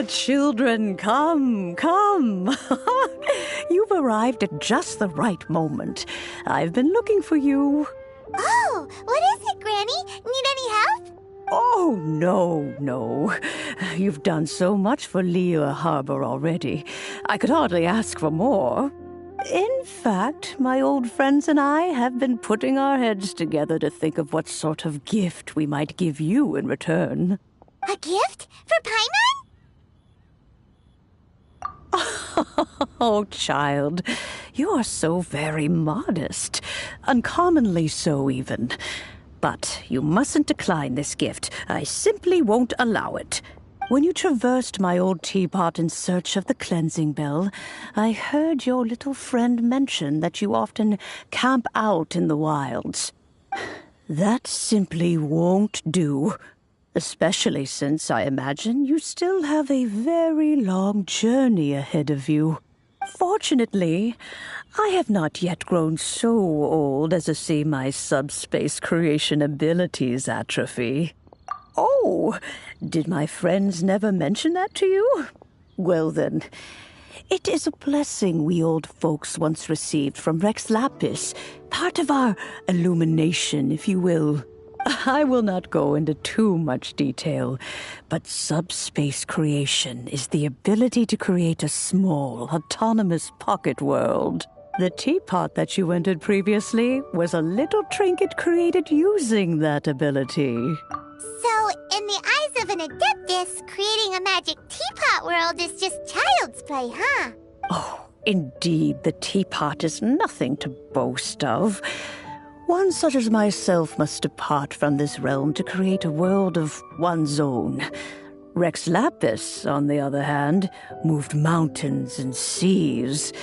Children, come, come. You've arrived at just the right moment. I've been looking for you. Oh, what is it, Granny? Need any help? Oh, no. You've done so much for Liyue Harbor already. I could hardly ask for more. In fact, my old friends and I have been putting our heads together to think of what sort of gift we might give you in return. A gift? For Paimon? Oh, child, you are so very modest. Uncommonly so, even. But you mustn't decline this gift. I simply won't allow it. When you traversed my old teapot in search of the cleansing bell, I heard your little friend mention that you often camp out in the wilds. That simply won't do. Especially since I imagine you still have a very long journey ahead of you. Fortunately, I have not yet grown so old as to see my subspace creation abilities atrophy. Oh, did my friends never mention that to you? Well then, it is a blessing we old folks once received from Rex Lapis, part of our illumination, if you will. I will not go into too much detail, but subspace creation is the ability to create a small, autonomous pocket world. The teapot that you entered previously was a little trinket created using that ability. So, in the eyes of an adeptus, creating a magic teapot world is just child's play, huh? Oh, indeed, the teapot is nothing to boast of. One such as myself must depart from this realm to create a world of one's own. Rex Lapis, on the other hand, moved mountains and seas.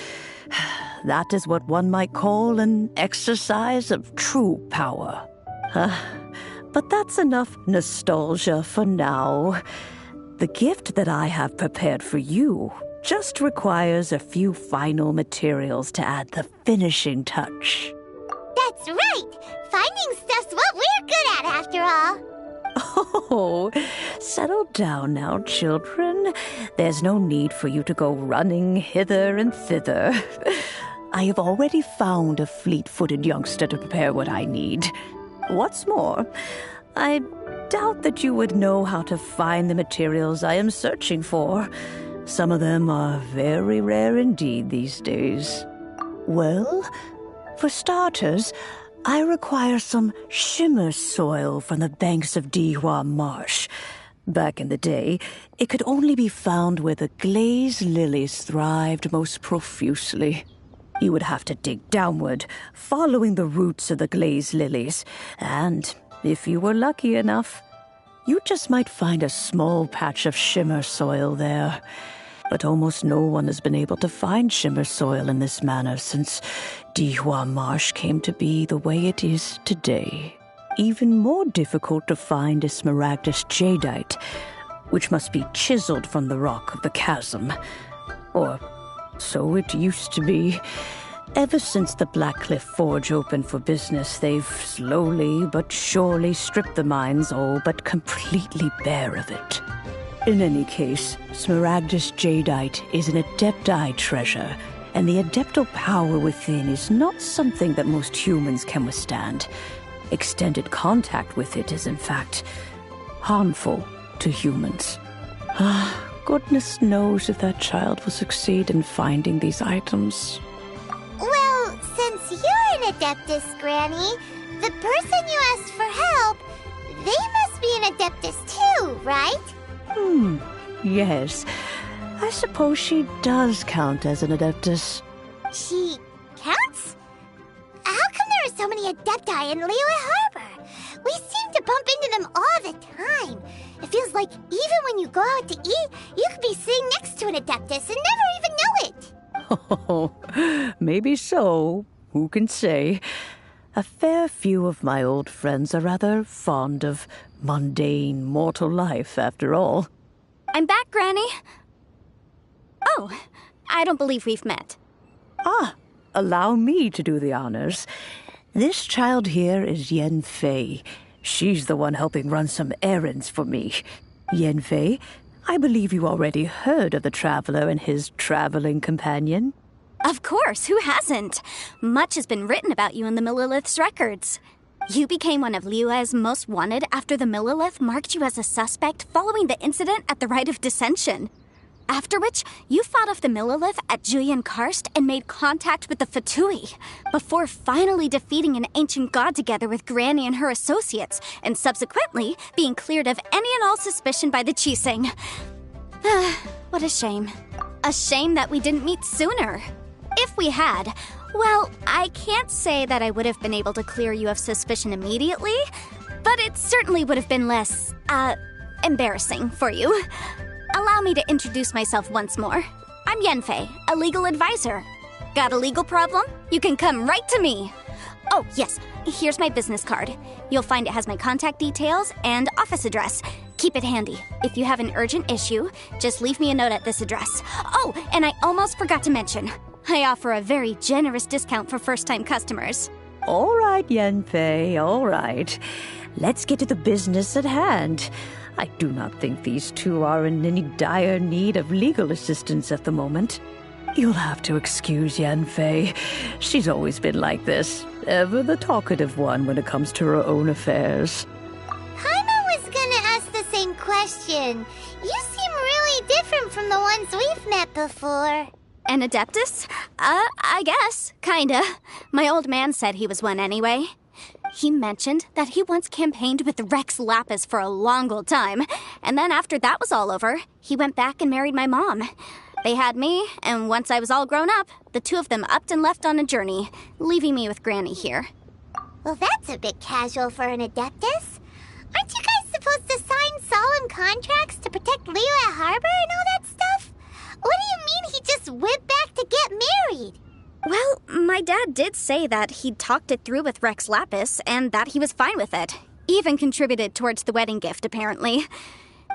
That is what one might call an exercise of true power. But that's enough nostalgia for now. The gift that I have prepared for you just requires a few final materials to add the finishing touch. That's right! Finding stuff's what we're good at, after all. Oh, settle down now, children. There's no need for you to go running hither and thither. I have already found a fleet-footed youngster to prepare what I need. What's more, I doubt that you would know how to find the materials I am searching for. Some of them are very rare indeed these days. Well, for starters, I require some shimmer soil from the banks of Dihua Marsh. Back in the day, it could only be found where the glazed lilies thrived most profusely. You would have to dig downward, following the roots of the glazed lilies, and if you were lucky enough, you just might find a small patch of shimmer soil there. But almost no one has been able to find shimmer soil in this manner since Dihua Marsh came to be the way it is today. Even more difficult to find is smaragdus jadeite, which must be chiseled from the rock of the chasm. Or so it used to be. Ever since the Blackcliff Forge opened for business, they've slowly but surely stripped the mines all but completely bare of it. In any case, smaragdus jadeite is an adepti treasure, and the adeptal power within is not something that most humans can withstand. Extended contact with it is, in fact, harmful to humans. Goodness knows if that child will succeed in finding these items. an Adeptus, Granny. The person you asked for help, they must be an Adeptus too, right? Yes. I suppose she does count as an Adeptus. She counts? How come there are so many Adepti in Liyue Harbor? We seem to bump into them all the time. It feels like even when you go out to eat, you could be sitting next to an Adeptus and never even know it. Oh, maybe so. Who can say? A fair few of my old friends are rather fond of mundane mortal life, after all. I'm back, Granny. Oh, I don't believe we've met. Ah, allow me to do the honors. This child here is Yanfei. She's the one helping run some errands for me. Yanfei, I believe you already heard of the traveler and his traveling companion. Of course, who hasn't? Much has been written about you in the Millilith's records. You became one of Liyue's most wanted after the Millilith marked you as a suspect following the incident at the Rite of Dissension. After which, you fought off the Millilith at Julian Karst and made contact with the Fatui, before finally defeating an ancient god together with Granny and her associates, and subsequently being cleared of any and all suspicion by the Qixing. What a shame. A shame that we didn't meet sooner. If we had, well, I can't say that I would have been able to clear you of suspicion immediately, but it certainly would have been less, embarrassing for you. Allow me to introduce myself once more. I'm Yanfei, a legal advisor. Got a legal problem? You can come right to me. Oh, yes, here's my business card. You'll find it has my contact details and office address. Keep it handy. If you have an urgent issue, just leave me a note at this address. Oh, and I almost forgot to mention, I offer a very generous discount for first-time customers. All right, Yanfei, all right. Let's get to the business at hand. I do not think these two are in any dire need of legal assistance at the moment. You'll have to excuse Yanfei. She's always been like this, ever the talkative one when it comes to her own affairs. Paimon was gonna ask the same question. You seem really different from the ones we've met before. An Adeptus? I guess. Kinda. My old man said he was one anyway. He mentioned that he once campaigned with Rex Lapis for a long old time, and then after that was all over, he went back and married my mom. They had me, and once I was all grown up, the two of them upped and left on a journey, leaving me with Granny here. Well, that's a bit casual for an Adeptus. Aren't you guys supposed to sign solemn contracts to protect Liyue Harbor and all that stuff? What do you mean he just went back to get married? Well, my dad did say that he'd talked it through with Rex Lapis and that he was fine with it. Even contributed towards the wedding gift, apparently.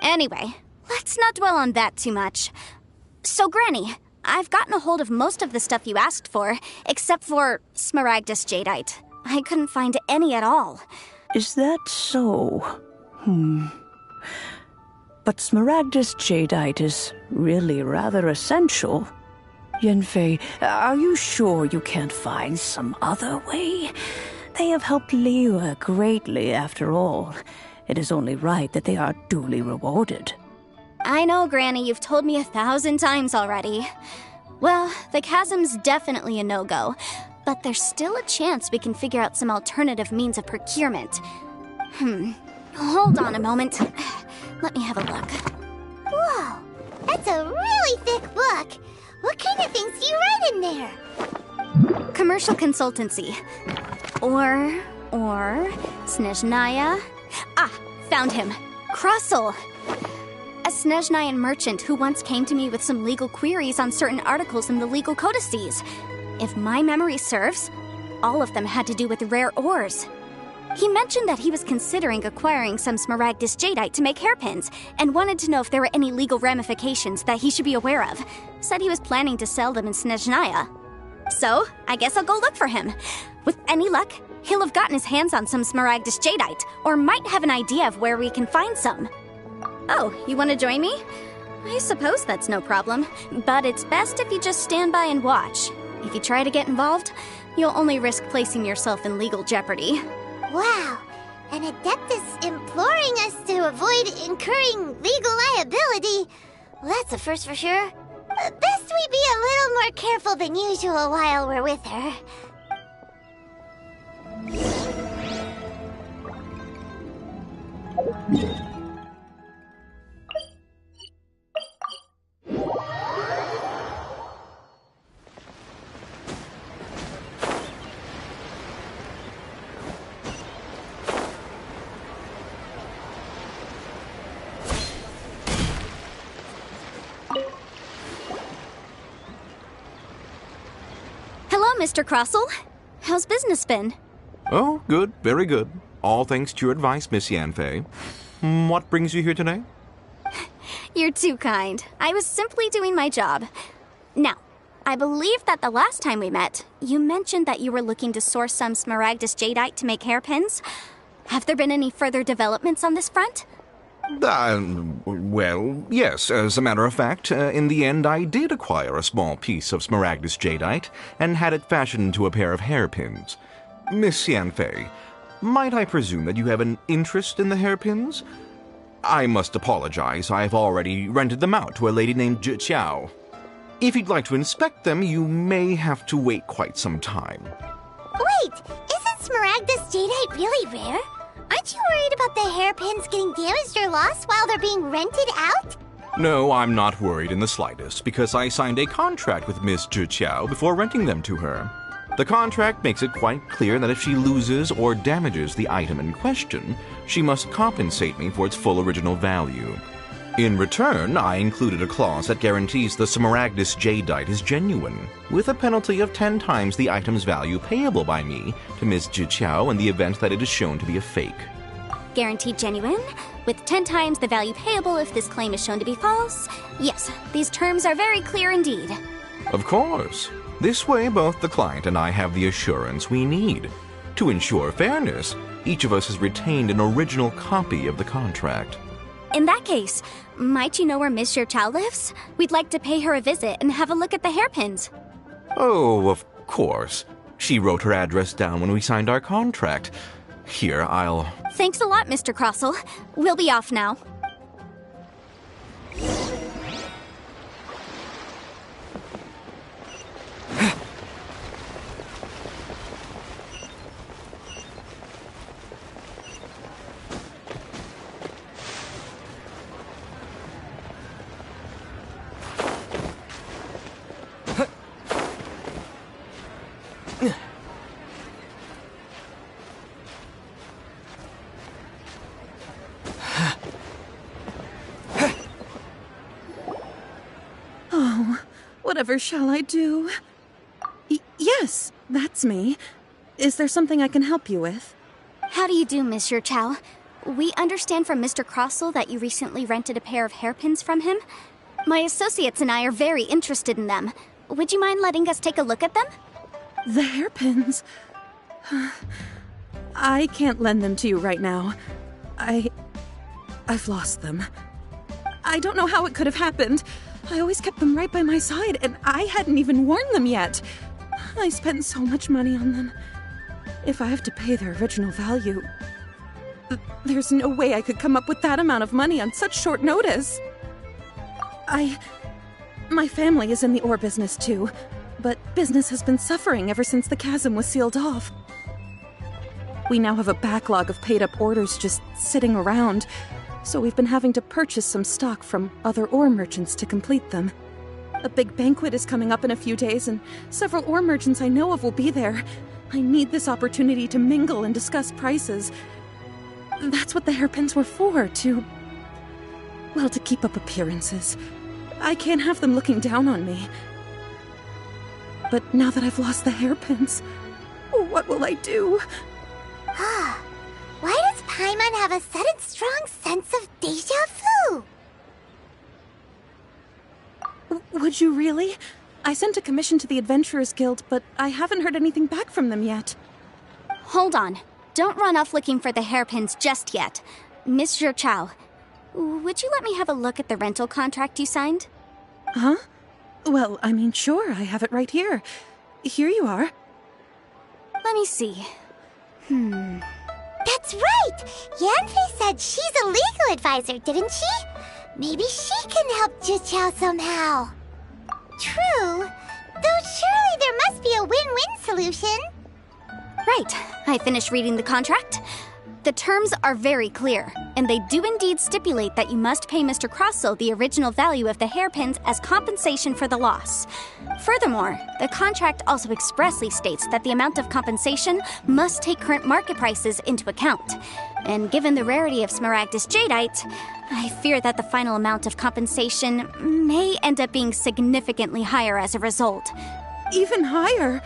Anyway, let's not dwell on that too much. So, Granny, I've gotten a hold of most of the stuff you asked for, except for Smaragdus Jadeite. I couldn't find any at all. Is that so? But Smaragdus Jadeite is really rather essential. Yanfei, are you sure you can't find some other way? They have helped Liyue greatly, after all. It is only right that they are duly rewarded. I know, Granny, you've told me 1,000 times already. Well, the chasm's definitely a no-go, but there's still a chance we can figure out some alternative means of procurement. Hold on a moment. Let me have a look. Whoa, that's a really thick book. What kind of things do you write in there? Commercial consultancy. Or Snezhnaya. Ah, found him. Crossel. A Snezhnayan merchant who once came to me with some legal queries on certain articles in the legal codices. If my memory serves, all of them had to do with rare ores. He mentioned that he was considering acquiring some Smaragdus Jadeite to make hairpins, and wanted to know if there were any legal ramifications that he should be aware of. Said he was planning to sell them in Snezhnaya. So, I guess I'll go look for him. With any luck, he'll have gotten his hands on some Smaragdus Jadeite, or might have an idea of where we can find some. Oh, you want to join me? I suppose that's no problem, but it's best if you just stand by and watch. If you try to get involved, you'll only risk placing yourself in legal jeopardy. Wow, an Adeptus imploring us to avoid incurring legal liability. Well, that's a first for sure. Best we be a little more careful than usual while we're with her. Mr. Crossell. How's business been? Oh, good. Very good. All thanks to your advice, Miss Yanfei. What brings you here today? You're too kind. I was simply doing my job. Now, I believe that the last time we met, you mentioned that you were looking to source some Smaragdus jadeite to make hairpins. Have there been any further developments on this front? Well, yes. As a matter of fact, in the end, I did acquire a small piece of Smaragdus jadeite and had it fashioned into a pair of hairpins. Miss Yanfei, might I presume that you have an interest in the hairpins? I must apologize. I've already rented them out to a lady named Zhi Qiao. If you'd like to inspect them, you may have to wait quite some time. Wait, isn't Smaragdus jadeite really rare? Aren't you worried about the hairpins getting damaged or lost while they're being rented out? No, I'm not worried in the slightest, because I signed a contract with Miss Zhi Qiao before renting them to her. The contract makes it quite clear that if she loses or damages the item in question, she must compensate me for its full original value. In return, I included a clause that guarantees the Smaragdus jadeite is genuine, with a penalty of 10 times the item's value payable by me to Miss Zhi Qiao in the event that it is shown to be a fake. Guaranteed genuine, with 10 times the value payable if this claim is shown to be false? Yes, these terms are very clear indeed. Of course. This way, both the client and I have the assurance we need. To ensure fairness, each of us has retained an original copy of the contract. In that case, might you know where Miss Zhi Qiao lives? We'd like to pay her a visit and have a look at the hairpins. Oh, of course. She wrote her address down when we signed our contract. Here, I'll... Thanks a lot, Mr. Crossell. We'll be off now. Whatever shall I do? Yes, that's me. Is there something I can help you with? How do you do, Miss Zhi Qiao? We understand from Mr. Crossell that you recently rented a pair of hairpins from him. My associates and I are very interested in them. Would you mind letting us take a look at them? The hairpins? I can't lend them to you right now. I've lost them. I don't know how it could have happened. I always kept them right by my side, and I hadn't even worn them yet. I spent so much money on them. If I have to pay their original value, there's no way I could come up with that amount of money on such short notice. My family is in the ore business too, but business has been suffering ever since the chasm was sealed off. We now have a backlog of paid-up orders just sitting around, so we've been having to purchase some stock from other ore merchants to complete them. A big banquet is coming up in a few days, and several ore merchants I know of will be there. I need this opportunity to mingle and discuss prices. That's what the hairpins were for, to keep up appearances. I can't have them looking down on me. But now that I've lost the hairpins, what will I do? Why does Paimon have a sudden strong sense of deja vu? Would you really? I sent a commission to the Adventurers Guild, but I haven't heard anything back from them yet. Hold on. Don't run off looking for the hairpins just yet. Miss Zhi Qiao, would you let me have a look at the rental contract you signed? Huh? Well, I mean, sure, I have it right here. Here you are. Let me see. That's right! Yanfei said she's a legal advisor, didn't she? Maybe she can help Zhi Qiao somehow. True, though surely there must be a win-win solution. Right. I finished reading the contract. The terms are very clear, and they do indeed stipulate that you must pay Mr. Crossell the original value of the hairpins as compensation for the loss. Furthermore, the contract also expressly states that the amount of compensation must take current market prices into account. And given the rarity of Smaragdus Jadeite, I fear that the final amount of compensation may end up being significantly higher as a result. Even higher?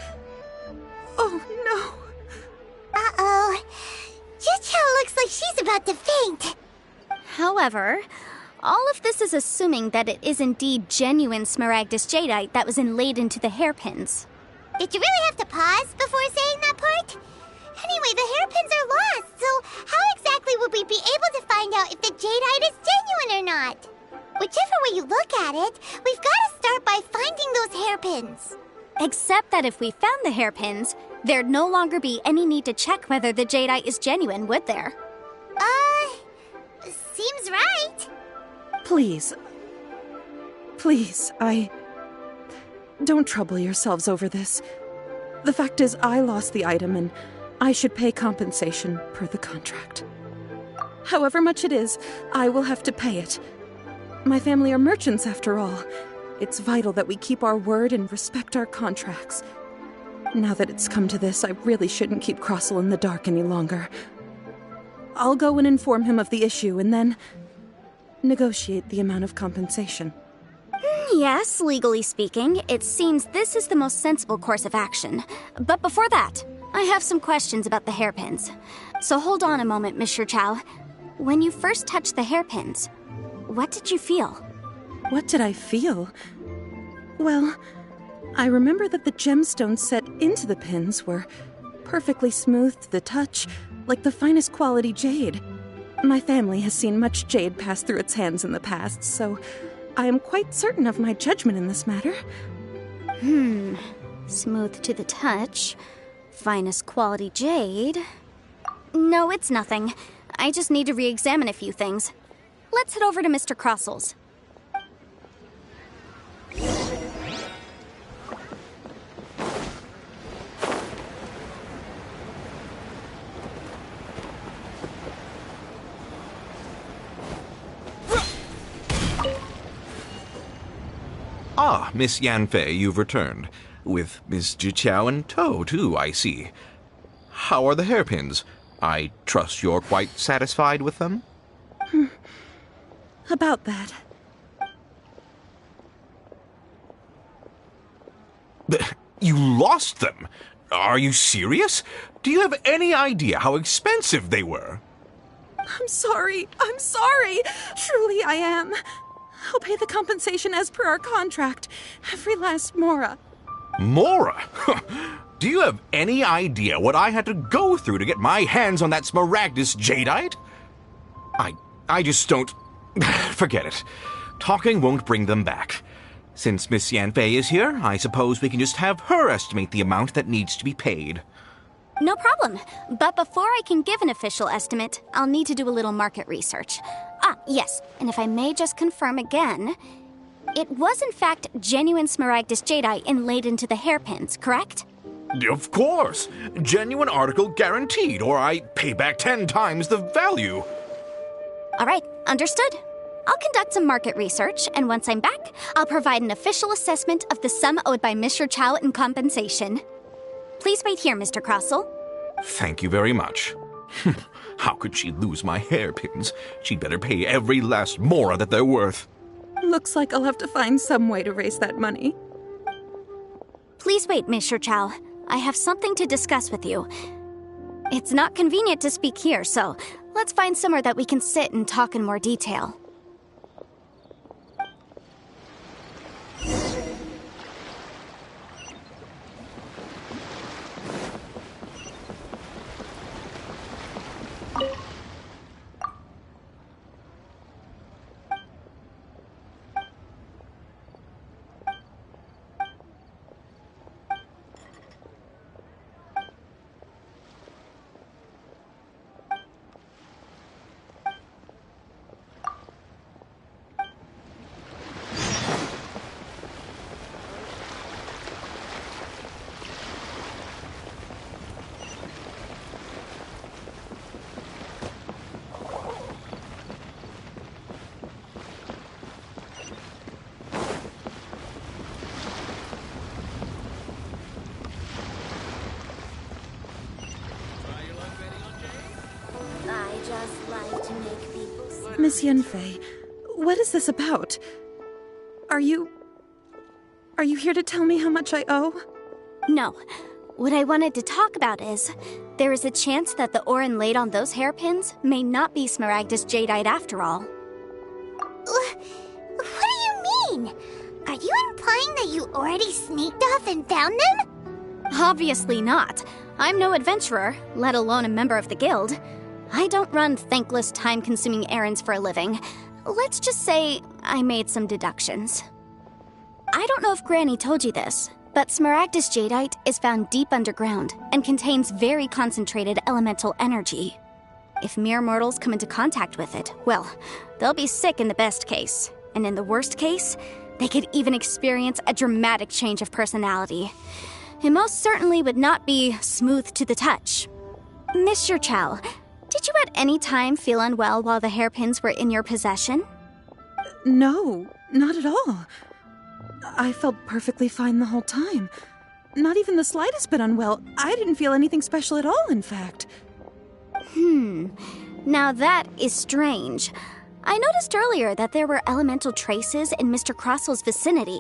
Oh, no. Uh-oh. Jucho looks like she's about to faint. However, all of this is assuming that it is indeed genuine Smaragdus Jadeite that was inlaid into the hairpins. Did you really have to pause before saying that part? Anyway, the hairpins are lost, so how exactly would we be able to find out if the jadeite is genuine or not? Whichever way you look at it, we've got to start by finding those hairpins. Except that if we found the hairpins, there'd no longer be any need to check whether the jadeite is genuine, would there? Seems right. Please. Please, Don't trouble yourselves over this. The fact is, I lost the item and I should pay compensation per the contract. However much it is, I will have to pay it. My family are merchants, after all. It's vital that we keep our word and respect our contracts. Now that it's come to this, I really shouldn't keep Crossell in the dark any longer. I'll go and inform him of the issue and then negotiate the amount of compensation. Yes, legally speaking, it seems this is the most sensible course of action. But before that, I have some questions about the hairpins. So hold on a moment, Mr. Chow. When you first touched the hairpins, what did you feel? What did I feel? Well, I remember that the gemstones set into the pins were perfectly smooth to the touch, like the finest quality jade. My family has seen much jade pass through its hands in the past, so I am quite certain of my judgment in this matter. Smooth to the touch. Finest quality jade. No, it's nothing. I just need to re-examine a few things. Let's head over to Mr. Crossell's. Ah, Miss Yanfei, you've returned. With Miss Jiqiao in tow, too, I see. How are the hairpins? I trust you're quite satisfied with them? About that. You lost them? Are you serious? Do you have any idea how expensive they were? I'm sorry. Truly I am. I'll pay the compensation as per our contract. Every last mora. Mora? Do you have any idea what I had to go through to get my hands on that Smaragdus Jadeite? I just don't... Forget it. Talking won't bring them back. Since Miss Yanfei is here, I suppose we can just have her estimate the amount that needs to be paid. No problem. But before I can give an official estimate, I'll need to do a little market research. Yes. And if I may just confirm again, it was in fact genuine Smaragdus Jadeite inlaid into the hairpins, correct? Of course. Genuine article guaranteed, or I pay back 10 times the value. All right, understood. I'll conduct some market research, and once I'm back, I'll provide an official assessment of the sum owed by Mr. Chow in compensation. Please wait here, Mr. Crossell. Thank you very much. How could she lose my hairpins? She'd better pay every last mora that they're worth. Looks like I'll have to find some way to raise that money. Please wait, Mr. Chow. I have something to discuss with you. It's not convenient to speak here, so let's find somewhere that we can sit and talk in more detail. Miss Yenfei, what is this about? Are you here to tell me how much I owe? No. What I wanted to talk about is, there is a chance that the ore inlaid on those hairpins may not be Smaragdus Jadeite after all. What do you mean? Are you implying that you already sneaked off and found them? Obviously not. I'm no adventurer, let alone a member of the guild. I don't run thankless, time-consuming errands for a living. Let's just say I made some deductions. I don't know if Granny told you this, but Smaragdus Jadeite is found deep underground and contains very concentrated elemental energy. If mere mortals come into contact with it, well, they'll be sick in the best case. And in the worst case, they could even experience a dramatic change of personality. It most certainly would not be smooth to the touch. Mr. Chow, did you at any time feel unwell while the hairpins were in your possession? No, not at all. I felt perfectly fine the whole time. Not even the slightest bit unwell. I didn't feel anything special at all, in fact. Now that is strange. I noticed earlier that there were elemental traces in Mr. Crossel's vicinity.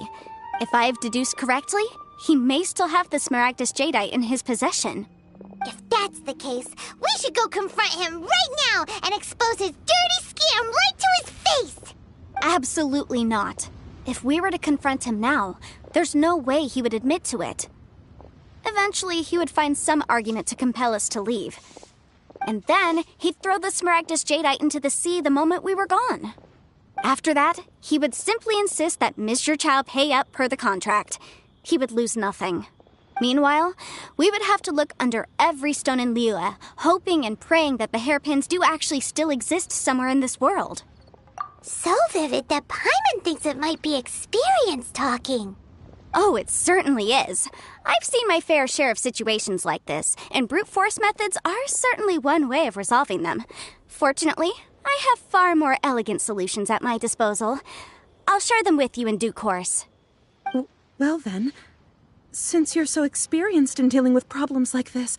If I've deduced correctly, he may still have the Smaragdus Jadeite in his possession. If that's the case, we should go confront him right now and expose his dirty scam right to his face! Absolutely not. If we were to confront him now, there's no way he would admit to it. Eventually, he would find some argument to compel us to leave. And then, he'd throw the Smaragdus Jadeite into the sea the moment we were gone. After that, he would simply insist that Mr. Chow pay up per the contract. He would lose nothing. Meanwhile, we would have to look under every stone in Liyue, hoping and praying that the hairpins do actually still exist somewhere in this world. So vivid that Paimon thinks it might be experience talking. Oh, it certainly is. I've seen my fair share of situations like this, and brute force methods are certainly one way of resolving them. Fortunately, I have far more elegant solutions at my disposal. I'll share them with you in due course. Well then, since you're so experienced in dealing with problems like this,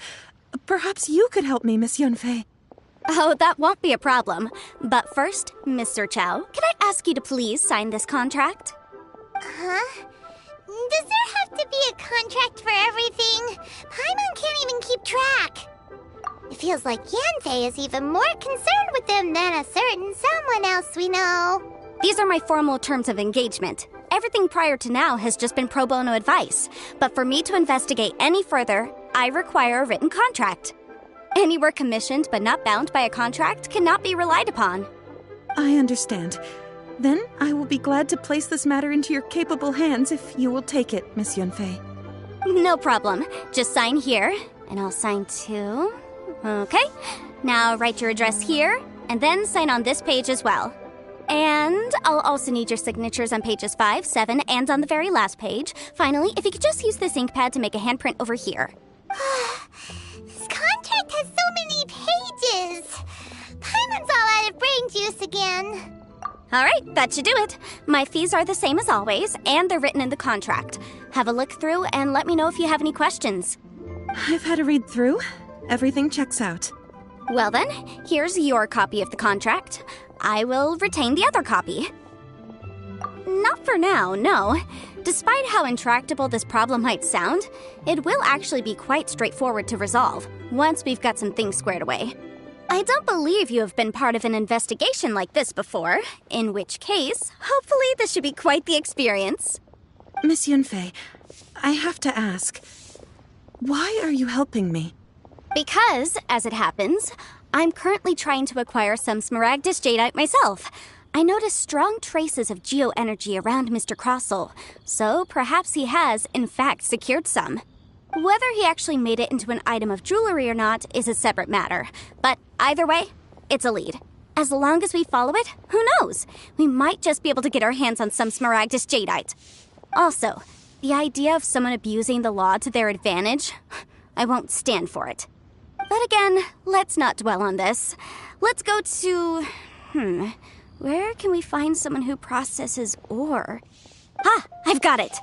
perhaps you could help me, Miss Yunfei. Oh, that won't be a problem. But first, Mr. Chow, can I ask you to please sign this contract? Huh? Does there have to be a contract for everything? Paimon can't even keep track. It feels like Yanfei is even more concerned with them than a certain someone else we know. These are my formal terms of engagement. Everything prior to now has just been pro bono advice. But for me to investigate any further, I require a written contract. Any work commissioned but not bound by a contract cannot be relied upon. I understand. Then I will be glad to place this matter into your capable hands if you will take it, Miss Yunfei. No problem. Just sign here, and I'll sign too. Okay. Now write your address here, and then sign on this page as well. And I'll also need your signatures on pages 5, 7, and on the very last page. Finally, if you could just use this ink pad to make a handprint over here. This contract has so many pages. Paimon's all out of brain juice again. All right, that should do it. My fees are the same as always, and they're written in the contract. Have a look through and let me know if you have any questions. I've had a read through. Everything checks out. Well then, here's your copy of the contract. I will retain the other copy. Not for now, no. Despite how intractable this problem might sound, it will actually be quite straightforward to resolve, once we've got some things squared away. I don't believe you have been part of an investigation like this before, in which case, hopefully this should be quite the experience. Miss Yunfei, I have to ask, why are you helping me? Because, as it happens, I'm currently trying to acquire some Smaragdus Jadeite myself. I noticed strong traces of geoenergy around Mr. Crossel, so perhaps he has, in fact, secured some. Whether he actually made it into an item of jewelry or not is a separate matter, but either way, it's a lead. As long as we follow it, who knows? We might just be able to get our hands on some Smaragdus Jadeite. Also, the idea of someone abusing the law to their advantage, I won't stand for it. But again, let's not dwell on this. Let's go to... where can we find someone who processes ore? Ah, I've got it!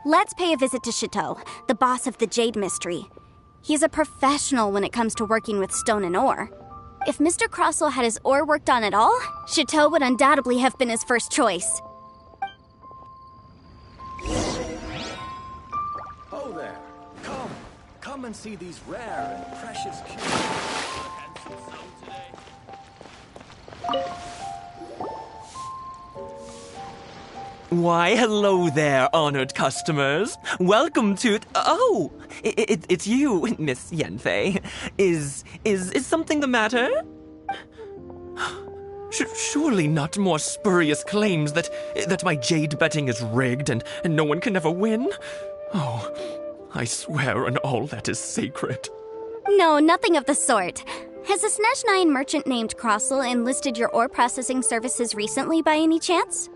Let's pay a visit to Chateau, the boss of the Jade Mystery. He's a professional when it comes to working with stone and ore. If Mr. Crossell had his ore worked on at all, Chateau would undoubtedly have been his first choice. Oh there! Come and see these rare and precious cubes. Why, hello there, honored customers. Welcome to... Oh, it's you, Miss Yanfei. Is something the matter? Surely not more spurious claims that my jade betting is rigged and no one can ever win? Oh, I swear on all that is sacred. No, nothing of the sort. Has a Snezhnyan merchant named Crossell enlisted your ore processing services recently by any chance?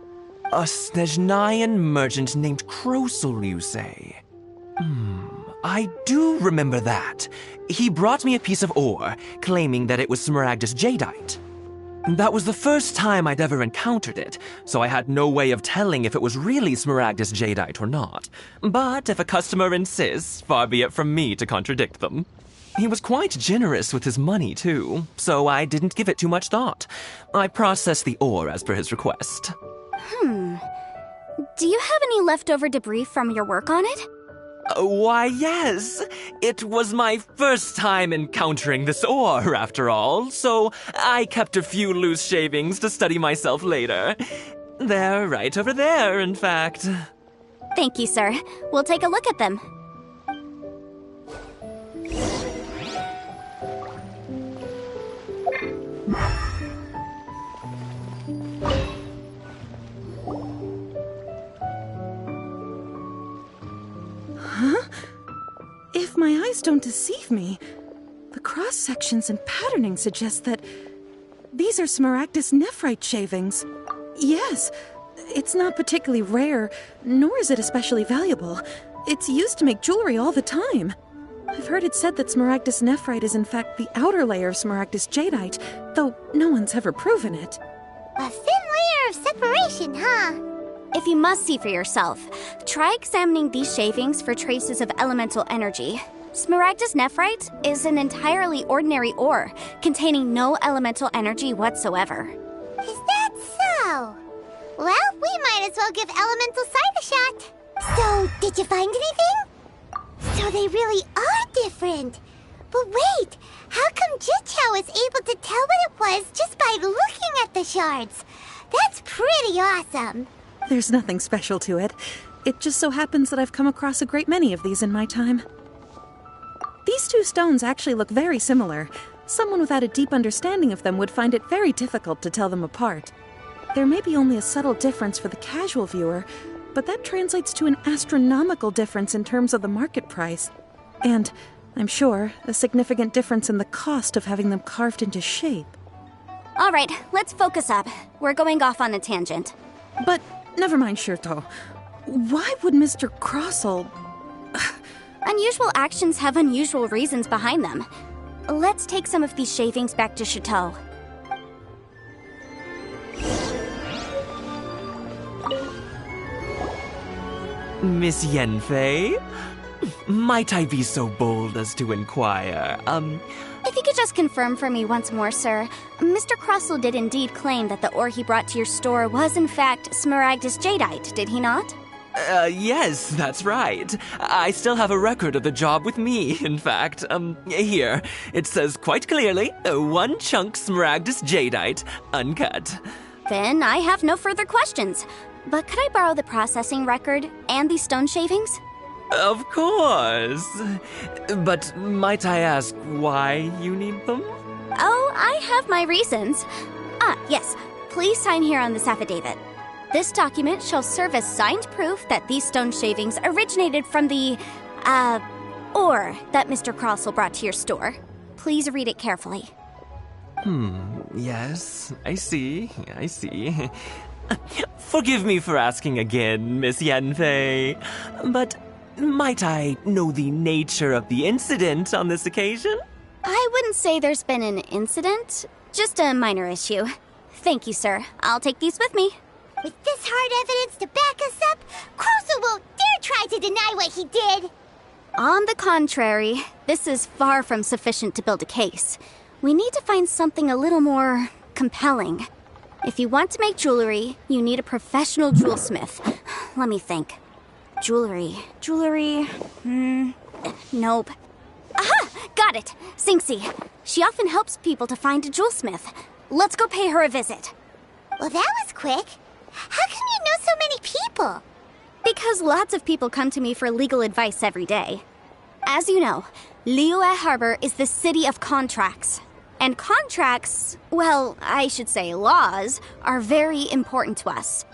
A Snezhnyan merchant named Crossell, you say? I do remember that. He brought me a piece of ore, claiming that it was Smaragdus jadeite. That was the first time I'd ever encountered it, so I had no way of telling if it was really Smaragdus jadeite or not. But if a customer insists, far be it from me to contradict them. He was quite generous with his money, too, so I didn't give it too much thought. I processed the ore as per his request. Do you have any leftover debris from your work on it? Why, yes. It was my first time encountering this ore, after all, so I kept a few loose shavings to study myself later. They're right over there, in fact. Thank you, sir. We'll take a look at them. If my eyes don't deceive me, the cross-sections and patterning suggest that these are Smaragdus nephrite shavings. Yes, it's not particularly rare, nor is it especially valuable. It's used to make jewelry all the time. I've heard it said that Smaragdus nephrite is in fact the outer layer of Smaragdus jadeite, though no one's ever proven it. A thin layer of separation, huh? If you must see for yourself, try examining these shavings for traces of elemental energy. Smaragdus nephrite is an entirely ordinary ore, containing no elemental energy whatsoever. Is that so? Well, we might as well give elemental sight a shot. So, did you find anything? So they really are different. But wait, how come Jichao was able to tell what it was just by looking at the shards? That's pretty awesome. There's nothing special to it. It just so happens that I've come across a great many of these in my time. These two stones actually look very similar. Someone without a deep understanding of them would find it very difficult to tell them apart. There may be only a subtle difference for the casual viewer, but that translates to an astronomical difference in terms of the market price. And, I'm sure, a significant difference in the cost of having them carved into shape. All right, let's focus up. We're going off on a tangent. But, never mind, Shirto. Why would Mr. Crossell... Unusual actions have unusual reasons behind them. Let's take some of these shavings back to Chateau. Miss Yanfei? Might I be so bold as to inquire, If you could just confirm for me once more, sir, Mr. Crossell did indeed claim that the ore he brought to your store was in fact Smaragdus jadeite, did he not? Yes, that's right. I still have a record of the job with me, in fact. Here. It says quite clearly, 1 chunk Smaragdus jadeite, uncut. Then I have no further questions. But could I borrow the processing record and these stone shavings? Of course. But might I ask why you need them? Oh, I have my reasons. Yes. Please sign here on this affidavit. This document shall serve as signed proof that these stone shavings originated from the, ore that Mr. Crossell brought to your store. Please read it carefully. Yes, I see. Forgive me for asking again, Miss Yanfei, but might I know the nature of the incident on this occasion? I wouldn't say there's been an incident, just a minor issue. Thank you, sir. I'll take these with me. With this hard evidence to back us up, Crossell won't dare try to deny what he did. On the contrary, this is far from sufficient to build a case. We need to find something a little more compelling. If you want to make jewelry, you need a professional jewelsmith. Let me think. Jewelry. Nope. Aha! Got it! Sinxie. She often helps people to find a jewelsmith. Let's go pay her a visit. Well, that was quick. How come you know so many people? Because lots of people come to me for legal advice every day. As you know, Liyue Harbor is the city of contracts. And contracts, well, I should say laws, are very important to us.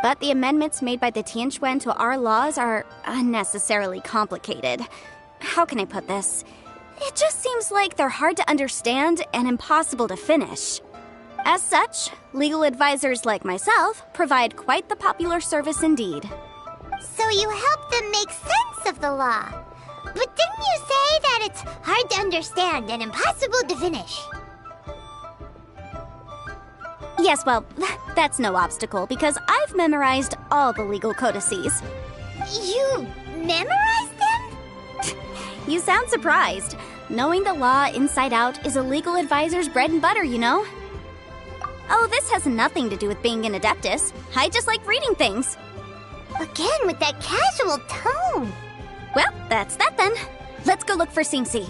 But the amendments made by the Tianquan to our laws are unnecessarily complicated. How can I put this? It just seems like they're hard to understand and impossible to finish. As such, legal advisors like myself provide quite the popular service indeed. So you help them make sense of the law. But didn't you say that it's hard to understand and impossible to finish? Yes, well, that's no obstacle because I've memorized all the legal codices. You memorized them? You sound surprised. Knowing the law inside out is a legal advisor's bread and butter, you know? Oh, this has nothing to do with being an adeptus. I just like reading things. Again, with that casual tone. Well, that's that then. Let's go look for Sinxie.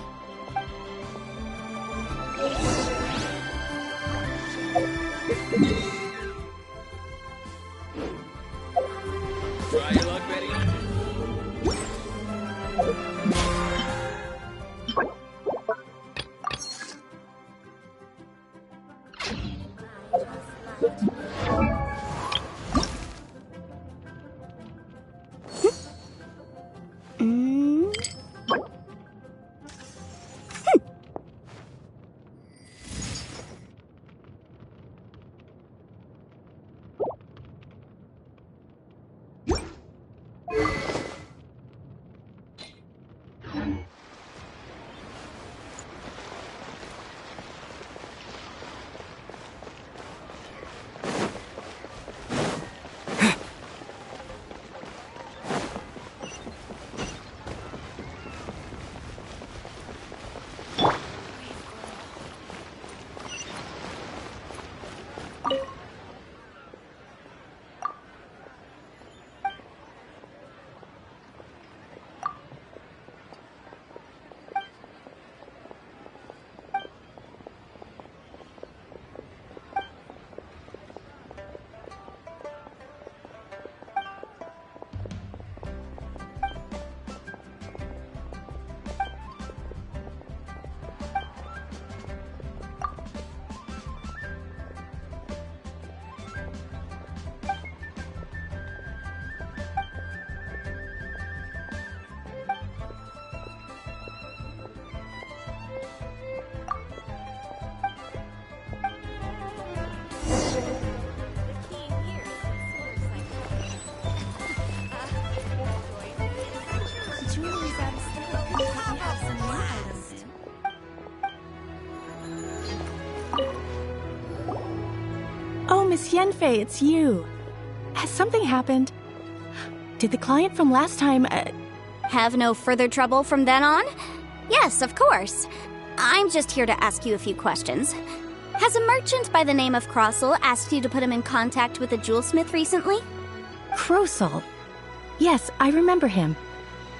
Try your luck, Betty. Oh, Miss Yanfei, it's you. Has something happened? Did the client from last time, Have no further trouble from then on? Yes, of course. I'm just here to ask you a few questions. Has a merchant by the name of Crossel asked you to put him in contact with a jewelsmith recently? Krosel? Yes, I remember him.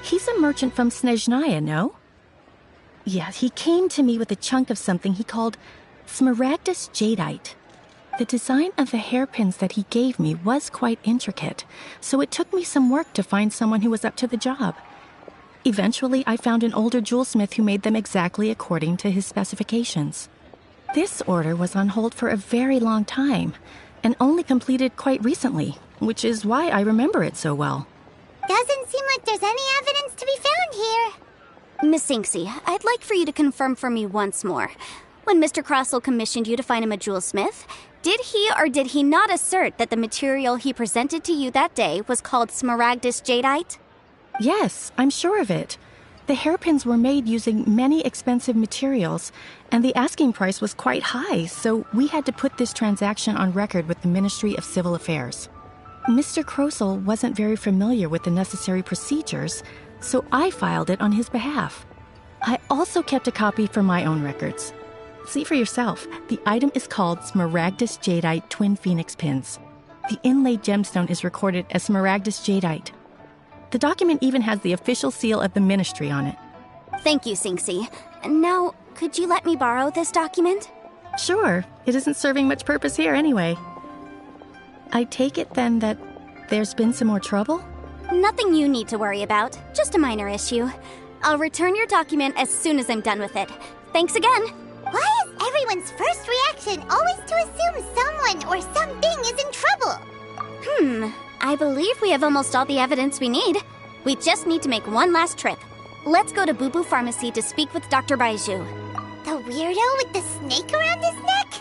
He's a merchant from Snezhnaya, no? Yeah, he came to me with a chunk of something he called Smaragdus Jadeite. The design of the hairpins that he gave me was quite intricate, so it took me some work to find someone who was up to the job. Eventually, I found an older jewelsmith who made them exactly according to his specifications. This order was on hold for a very long time, and only completed quite recently, which is why I remember it so well. Doesn't seem like there's any evidence to be found here. Miss Sinxie, I'd like for you to confirm for me once more. When Mr. Crossel commissioned you to find him a jewelsmith, did he or did he not assert that the material he presented to you that day was called Smaragdus Jadeite? Yes, I'm sure of it. The hairpins were made using many expensive materials, and the asking price was quite high, so we had to put this transaction on record with the Ministry of Civil Affairs. Mr. Krosel wasn't very familiar with the necessary procedures, so I filed it on his behalf. I also kept a copy for my own records. See for yourself. The item is called Smaragdus Jadeite Twin Phoenix Pins. The inlaid gemstone is recorded as Smaragdus Jadeite. The document even has the official seal of the Ministry on it. Thank you, Sinxie. Now, could you let me borrow this document? Sure, it isn't serving much purpose here anyway. I take it then that there's been some more trouble? Nothing you need to worry about, just a minor issue. I'll return your document as soon as I'm done with it. Thanks again! Why is everyone's first reaction always to assume someone or something is in trouble? I believe we have almost all the evidence we need. We just need to make one last trip. Let's go to Boo Boo Pharmacy to speak with Dr. Baiju. The weirdo with the snake around his neck?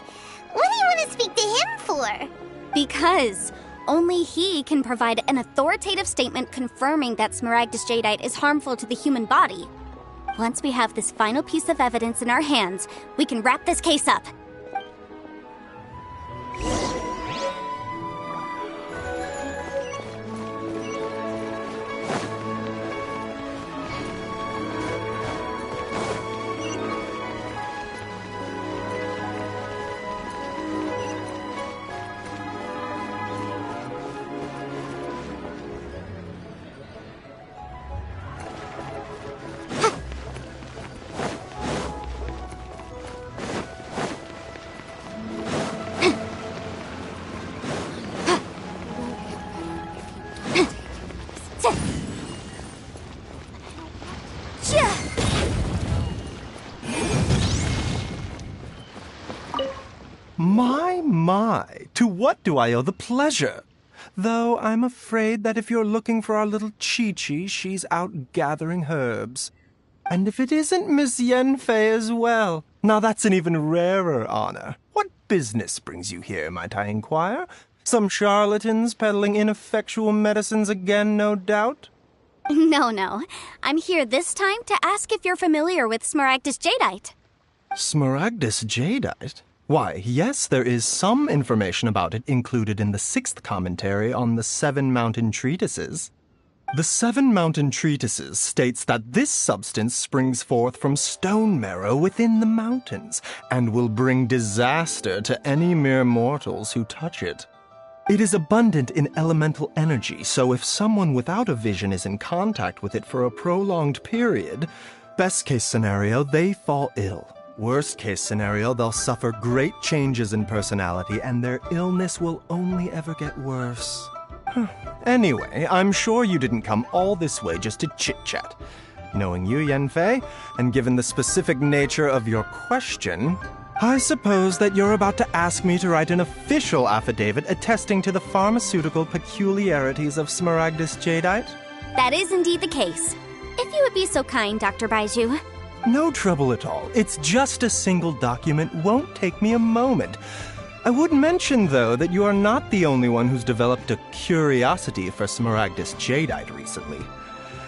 What do you want to speak to him for? Because only he can provide an authoritative statement confirming that Smaragdus Jadeite is harmful to the human body. Once we have this final piece of evidence in our hands, we can wrap this case up. My, to what do I owe the pleasure? Though I'm afraid that if you're looking for our little Chi-Chi, she's out gathering herbs. And if it isn't Miss Yanfei as well, now that's an even rarer honor. What business brings you here, might I inquire? Some charlatans peddling ineffectual medicines again, no doubt? No. I'm here this time to ask if you're familiar with Smaragdus Jadeite. Smaragdus Jadeite? Why, yes, there is some information about it included in the 6th commentary on the 7 Mountain Treatises. The 7 Mountain Treatises states that this substance springs forth from stone marrow within the mountains, and will bring disaster to any mere mortals who touch it. It is abundant in elemental energy, so if someone without a vision is in contact with it for a prolonged period, best case scenario, they fall ill. Worst case scenario, they'll suffer great changes in personality, and their illness will only ever get worse. Anyway, I'm sure you didn't come all this way just to chit-chat. Knowing you, Yanfei, and given the specific nature of your question, I suppose that you're about to ask me to write an official affidavit attesting to the pharmaceutical peculiarities of Smaragdus Jadeite? That is indeed the case. If you would be so kind, Dr. Baiju. No trouble at all. It's just a single document. Won't take me a moment. I would mention, though, that you are not the only one who's developed a curiosity for Smaragdus Jadeite recently.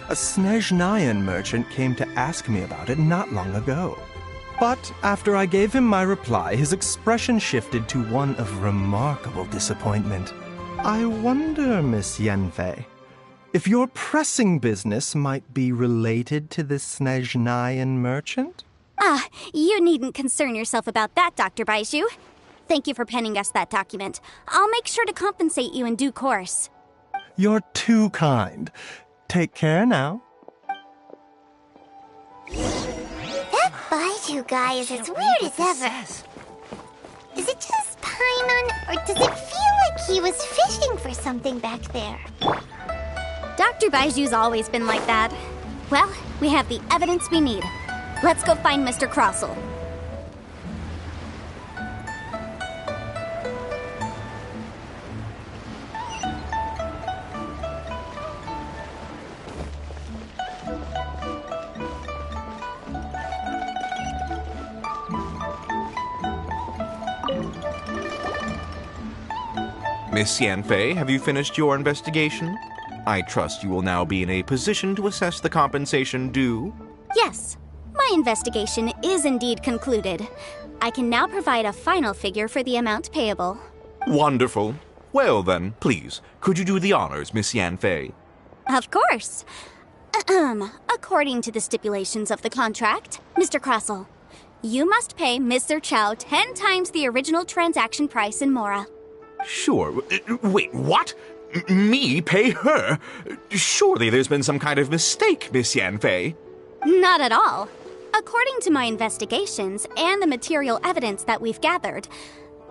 A Snezhnayan merchant came to ask me about it not long ago. But after I gave him my reply, his expression shifted to one of remarkable disappointment. I wonder, Miss Yanfei, if your pressing business might be related to this Snezhnayan merchant? You needn't concern yourself about that, Dr. Baiju. Thank you for penning us that document. I'll make sure to compensate you in due course. You're too kind. Take care now. That Baiju guy is as weird as ever. Is it just Paimon, or does it feel like he was fishing for something back there? Dr. Baiju's always been like that. Well, we have the evidence we need. Let's go find Mr. Crossell. Miss Yanfei, have you finished your investigation? I trust you will now be in a position to assess the compensation due. Yes, my investigation is indeed concluded. I can now provide a final figure for the amount payable. Wonderful. Well then, please, could you do the honors, Miss Yanfei? Of course. According to the stipulations of the contract, Mr. Crossell, You must pay Ms. Chow 10 times the original transaction price in Mora. Sure. Wait, what? Me pay her? Surely there's been some kind of mistake, Miss Yanfei. Not at all. According to my investigations and the material evidence that we've gathered,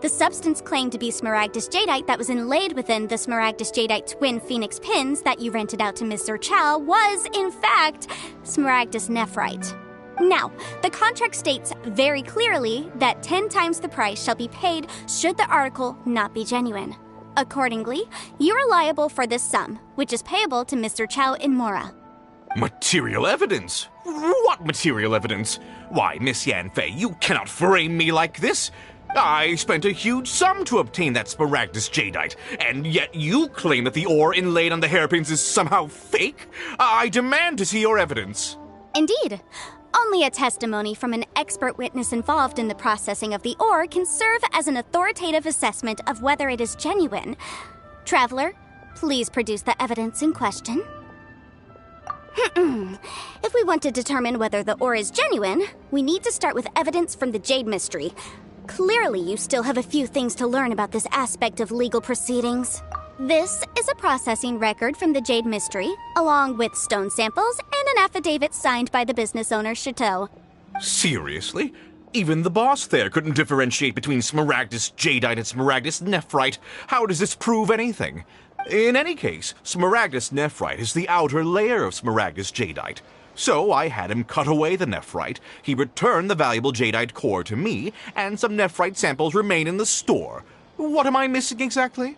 the substance claimed to be Smaragdus Jadeite that was inlaid within the Smaragdus Jadeite twin phoenix pins that you rented out to Mr. Chow was, in fact, Smaragdus Nephrite. Now, the contract states very clearly that 10 times the price shall be paid should the article not be genuine. Accordingly, you are liable for this sum, which is payable to Mr. Chow in Mora. Material evidence? What material evidence? Why, Miss Yanfei, you cannot frame me like this. I spent a huge sum to obtain that Smaragdus Jadeite, and yet you claim that the ore inlaid on the hairpins is somehow fake? I demand to see your evidence. Indeed. Only a testimony from an expert witness involved in the processing of the ore can serve as an authoritative assessment of whether it is genuine. Traveler, please produce the evidence in question. If we want to determine whether the ore is genuine, we need to start with evidence from the Jade Mystery. Clearly, you still have a few things to learn about this aspect of legal proceedings. This is a processing record from the Jade Mystery, along with stone samples and an affidavit signed by the business owner, Chateau. Seriously? Even the boss there couldn't differentiate between Smaragdus Jadeite and Smaragdus Nephrite. How does this prove anything? In any case, Smaragdus Nephrite is the outer layer of Smaragdus Jadeite. So I had him cut away the nephrite, he returned the valuable jadeite core to me, and some nephrite samples remain in the store. What am I missing exactly?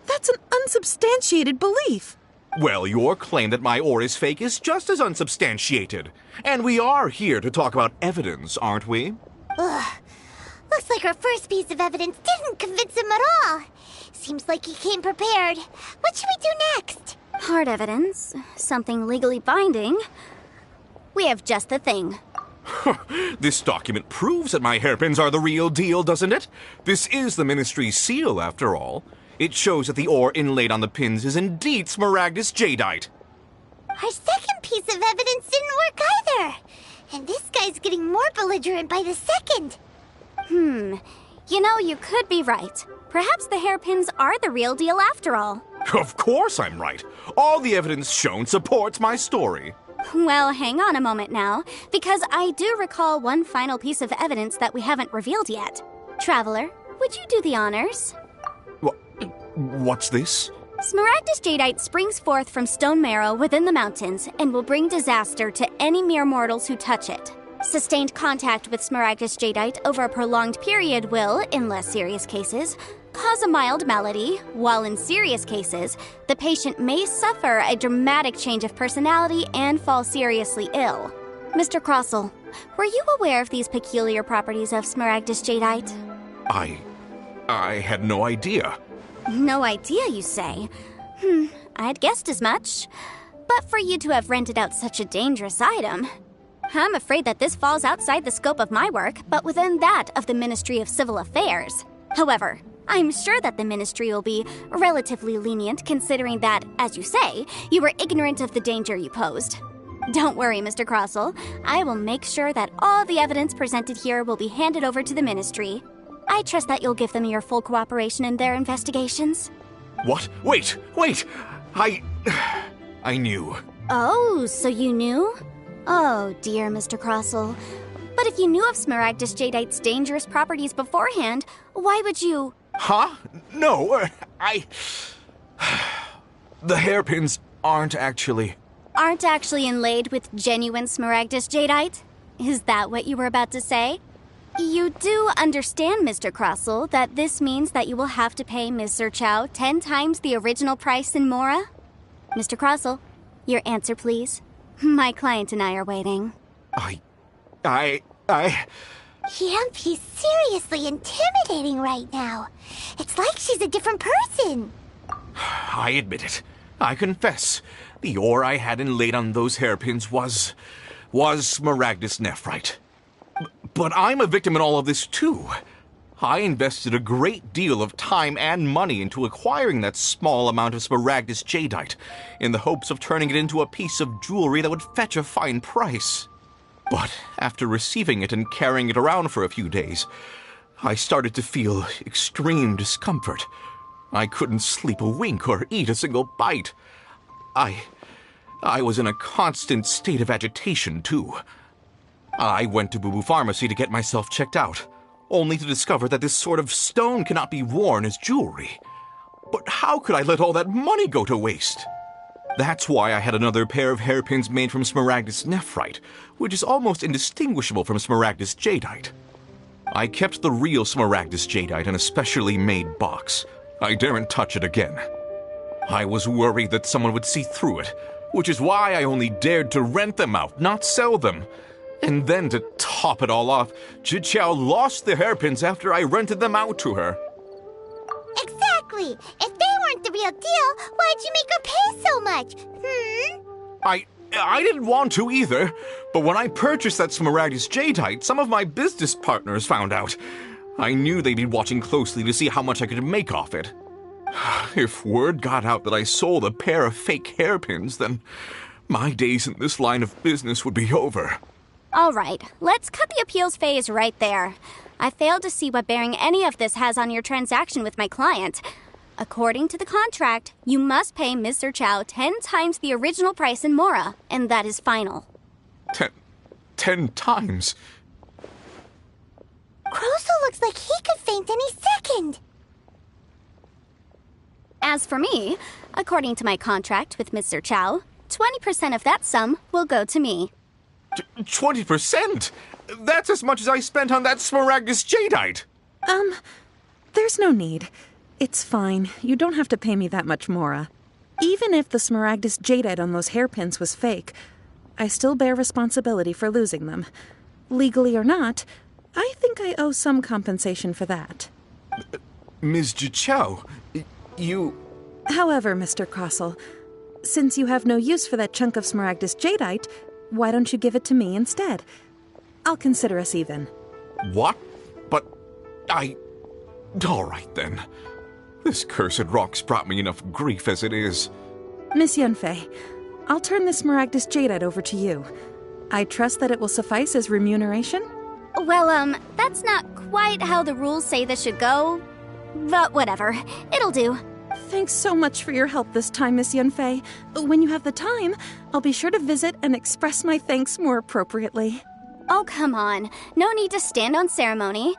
That's an unsubstantiated belief. Well, your claim that my ore is fake is just as unsubstantiated. And we are here to talk about evidence, aren't we? Ugh. Looks like our first piece of evidence didn't convince him at all. Seems like he came prepared. What should we do next? Hard evidence, something legally binding. We have just the thing. This document proves that my hairpins are the real deal, doesn't it? This is the Ministry's seal, after all. It shows that the ore inlaid on the pins is indeed Smaragdus Jadeite. Our second piece of evidence didn't work either. And this guy's getting more belligerent by the second. You know, you could be right. Perhaps the hairpins are the real deal after all. Of course I'm right. All the evidence shown supports my story. Well, hang on a moment now, because I do recall one final piece of evidence that we haven't revealed yet. Traveler, would you do the honors? What's this? Smaragdus Jadeite springs forth from stone marrow within the mountains and will bring disaster to any mere mortals who touch it. Sustained contact with Smaragdus Jadeite over a prolonged period will, in less serious cases, cause a mild malady, while in serious cases, the patient may suffer a dramatic change of personality and fall seriously ill. Mr. Crossell, were you aware of these peculiar properties of Smaragdus Jadeite? I had no idea. No idea, you say? I'd guessed as much. But for you to have rented out such a dangerous item, I'm afraid that this falls outside the scope of my work, but within that of the Ministry of Civil Affairs. However, I'm sure that the Ministry will be relatively lenient considering that, as you say, you were ignorant of the danger you posed. Don't worry, Mr. Crossell. I will make sure that all the evidence presented here will be handed over to the Ministry. I trust that you'll give them your full cooperation in their investigations. What? Wait! I knew. Oh, so you knew? Oh, dear Mr. Crossell. But if you knew of Smaragdus Jadeite's dangerous properties beforehand, why would you... Huh? No, The hairpins aren't actually inlaid with genuine Smaragdus Jadeite? Is that what you were about to say? You do understand, Mr. Crossell, that this means that you will have to pay Mr. Chow 10 times the original price in Mora? Mr. Crossell, your answer, please. My client and I are waiting. He's seriously intimidating right now. It's like she's a different person. I admit it. I confess. The ore I had inlaid on those hairpins was Smaragdus Nephrite. But I'm a victim in all of this, too. I invested a great deal of time and money into acquiring that small amount of Smaragdus Jadeite, in the hopes of turning it into a piece of jewelry that would fetch a fine price. But after receiving it and carrying it around for a few days, I started to feel extreme discomfort. I couldn't sleep a wink or eat a single bite. I was in a constant state of agitation, too. I went to Boo Boo Pharmacy to get myself checked out, only to discover that this sort of stone cannot be worn as jewelry. But how could I let all that money go to waste? That's why I had another pair of hairpins made from Smaragdus nephrite, which is almost indistinguishable from Smaragdus jadeite. I kept the real Smaragdus jadeite in a specially made box. I daren't touch it again. I was worried that someone would see through it, which is why I only dared to rent them out, not sell them. And then to top it all off, Zhiqiao lost the hairpins after I rented them out to her. Exactly! If they weren't the real deal, why'd you make her pay so much? I didn't want to either, but when I purchased that Smaragdus jadeite, some of my business partners found out. I knew they'd be watching closely to see how much I could make off it. If word got out that I sold a pair of fake hairpins, then my days in this line of business would be over. All right, let's cut the appeals phase right there. I failed to see what bearing any of this has on your transaction with my client. According to the contract, you must pay Mr. Chow 10 times the original price in Mora, and that is final. 10 times? Crosel looks like he could faint any second. As for me, according to my contract with Mr. Chow, 20% of that sum will go to me. 20%? That's as much as I spent on that Smaragdus jadeite. There's no need. It's fine. You don't have to pay me that much, Mora. Even if the Smaragdus jadeite on those hairpins was fake, I still bear responsibility for losing them. Legally or not, I think I owe some compensation for that. Ms. Zhiqiao, you... However, Mr. Crosel, since you have no use for that chunk of Smaragdus jadeite, why don't you give it to me instead? I'll consider us even. What? But all right, then. This cursed rock's brought me enough grief as it is. Miss Yunfei, I'll turn this Smaragdus jadeite over to you. I trust that it will suffice as remuneration? Well, that's not quite how the rules say this should go. But whatever. It'll do. Thanks so much for your help this time, Miss Yunfei. When you have the time, I'll be sure to visit and express my thanks more appropriately. Oh, come on. No need to stand on ceremony.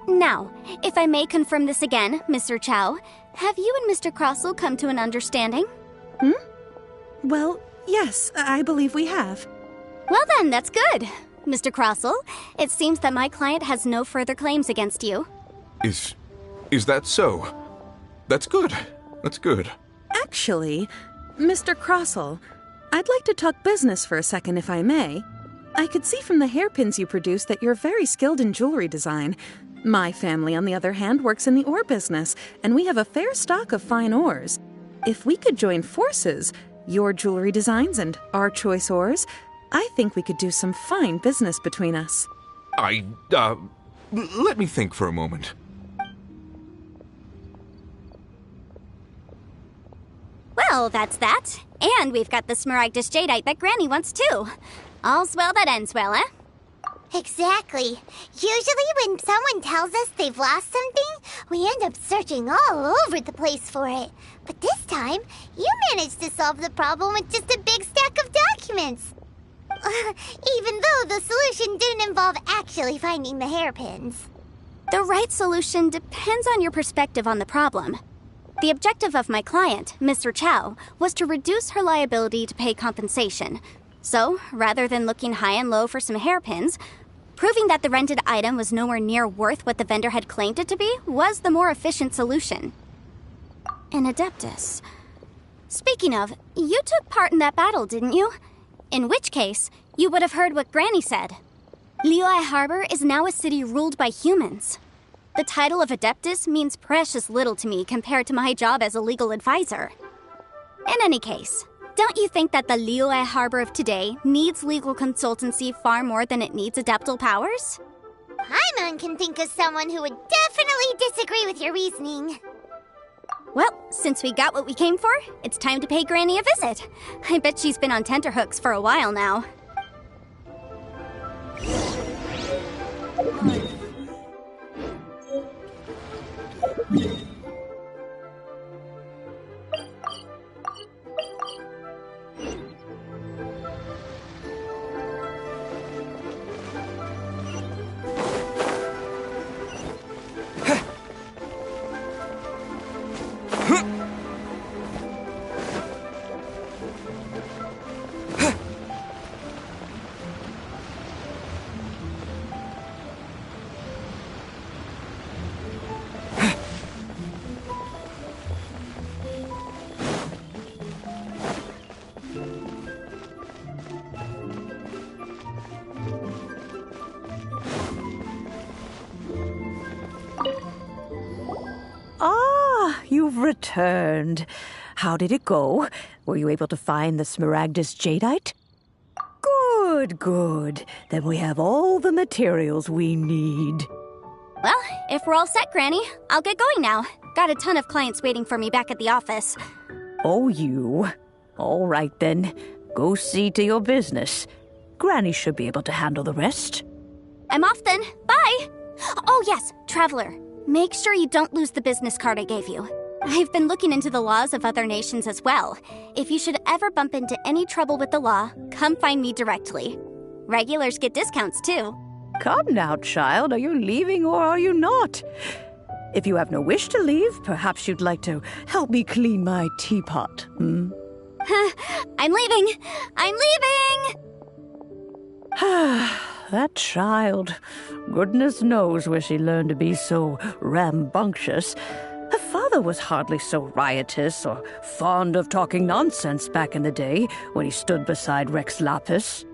Now, if I may confirm this again, Mr. Chow, have you and Mr. Crosel come to an understanding? Well, yes, I believe we have. Well then, that's good. Mr. Crosel, it seems that my client has no further claims against you. Is that so? That's good. That's good. Actually, Mr. Crosel, I'd like to talk business for a second, if I may. I could see from the hairpins you produce that you're very skilled in jewelry design. My family, on the other hand, works in the ore business, and we have a fair stock of fine ores. If we could join forces, your jewelry designs and our choice ores, I think we could do some fine business between us. Let me think for a moment. Well, that's that. And we've got the Smaragdus jadeite that Granny wants too. All's well that ends well, eh? Exactly. Usually when someone tells us they've lost something, we end up searching all over the place for it. But this time, you managed to solve the problem with just a big stack of documents. Even though the solution didn't involve actually finding the hairpins. The right solution depends on your perspective on the problem. The objective of my client, Mr. Chow, was to reduce her liability to pay compensation. So, rather than looking high and low for some hairpins, proving that the rented item was nowhere near worth what the vendor had claimed it to be was the more efficient solution. An Adeptus. Speaking of, you took part in that battle, didn't you? In which case, you would have heard what Granny said. Liyue Harbor is now a city ruled by humans. The title of Adeptus means precious little to me compared to my job as a legal advisor. In any case, don't you think that the Liyue Harbor of today needs legal consultancy far more than it needs adeptal powers? Paimon can think of someone who would definitely disagree with your reasoning. Well, since we got what we came for, it's time to pay Granny a visit. I bet she's been on tenterhooks for a while now. you've returned. How did it go? Were you able to find the Smaragdus Jadeite? Good, good. Then we have all the materials we need. Well, if we're all set, Granny, I'll get going now. Got a ton of clients waiting for me back at the office. Oh, you. All right, then. Go see to your business. Granny should be able to handle the rest. I'm off then. Bye! Oh, yes, Traveler. Make sure you don't lose the business card I gave you. I've been looking into the laws of other nations as well. If you should ever bump into any trouble with the law, come find me directly. Regulars get discounts, too. Come now, child. Are you leaving or are you not? If you have no wish to leave, perhaps you'd like to help me clean my teapot, hmm? I'm leaving! I'm leaving! That child. Goodness knows where she learned to be so rambunctious. Her father was hardly so riotous or fond of talking nonsense back in the day when he stood beside Rex Lapis.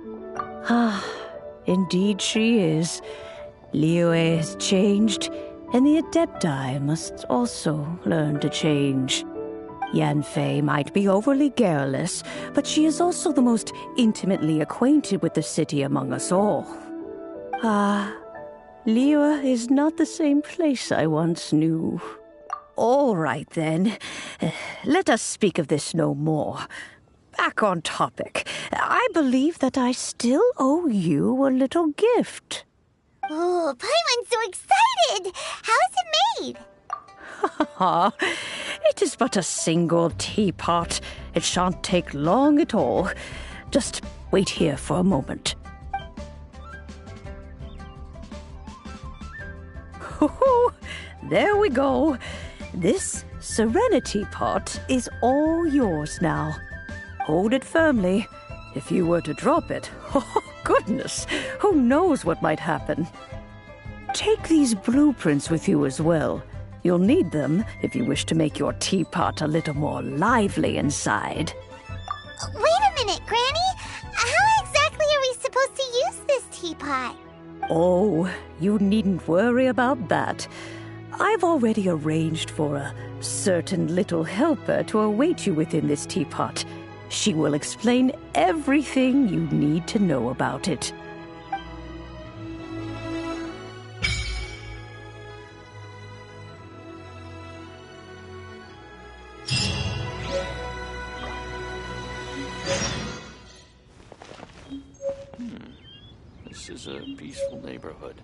Indeed she is. Liyue has changed, and the Adepti must also learn to change. Yanfei might be overly garrulous, but she is also the most intimately acquainted with the city among us all. Liyue is not the same place I once knew. All right, then. Let us speak of this no more. Back on topic. I believe that I still owe you a little gift. Oh, Paimon's so excited! How is it made? It is but a single teapot. It shan't take long at all. Just wait here for a moment. There we go. This Serenity pot is all yours now. Hold it firmly. If you were to drop it, oh goodness, who knows what might happen. Take these blueprints with you as well. You'll need them if you wish to make your teapot a little more lively inside. Wait a minute, Granny! How exactly are we supposed to use this teapot? Oh, you needn't worry about that. I've already arranged for a certain little helper to await you within this teapot. She will explain everything you need to know about it. This is a peaceful neighborhood.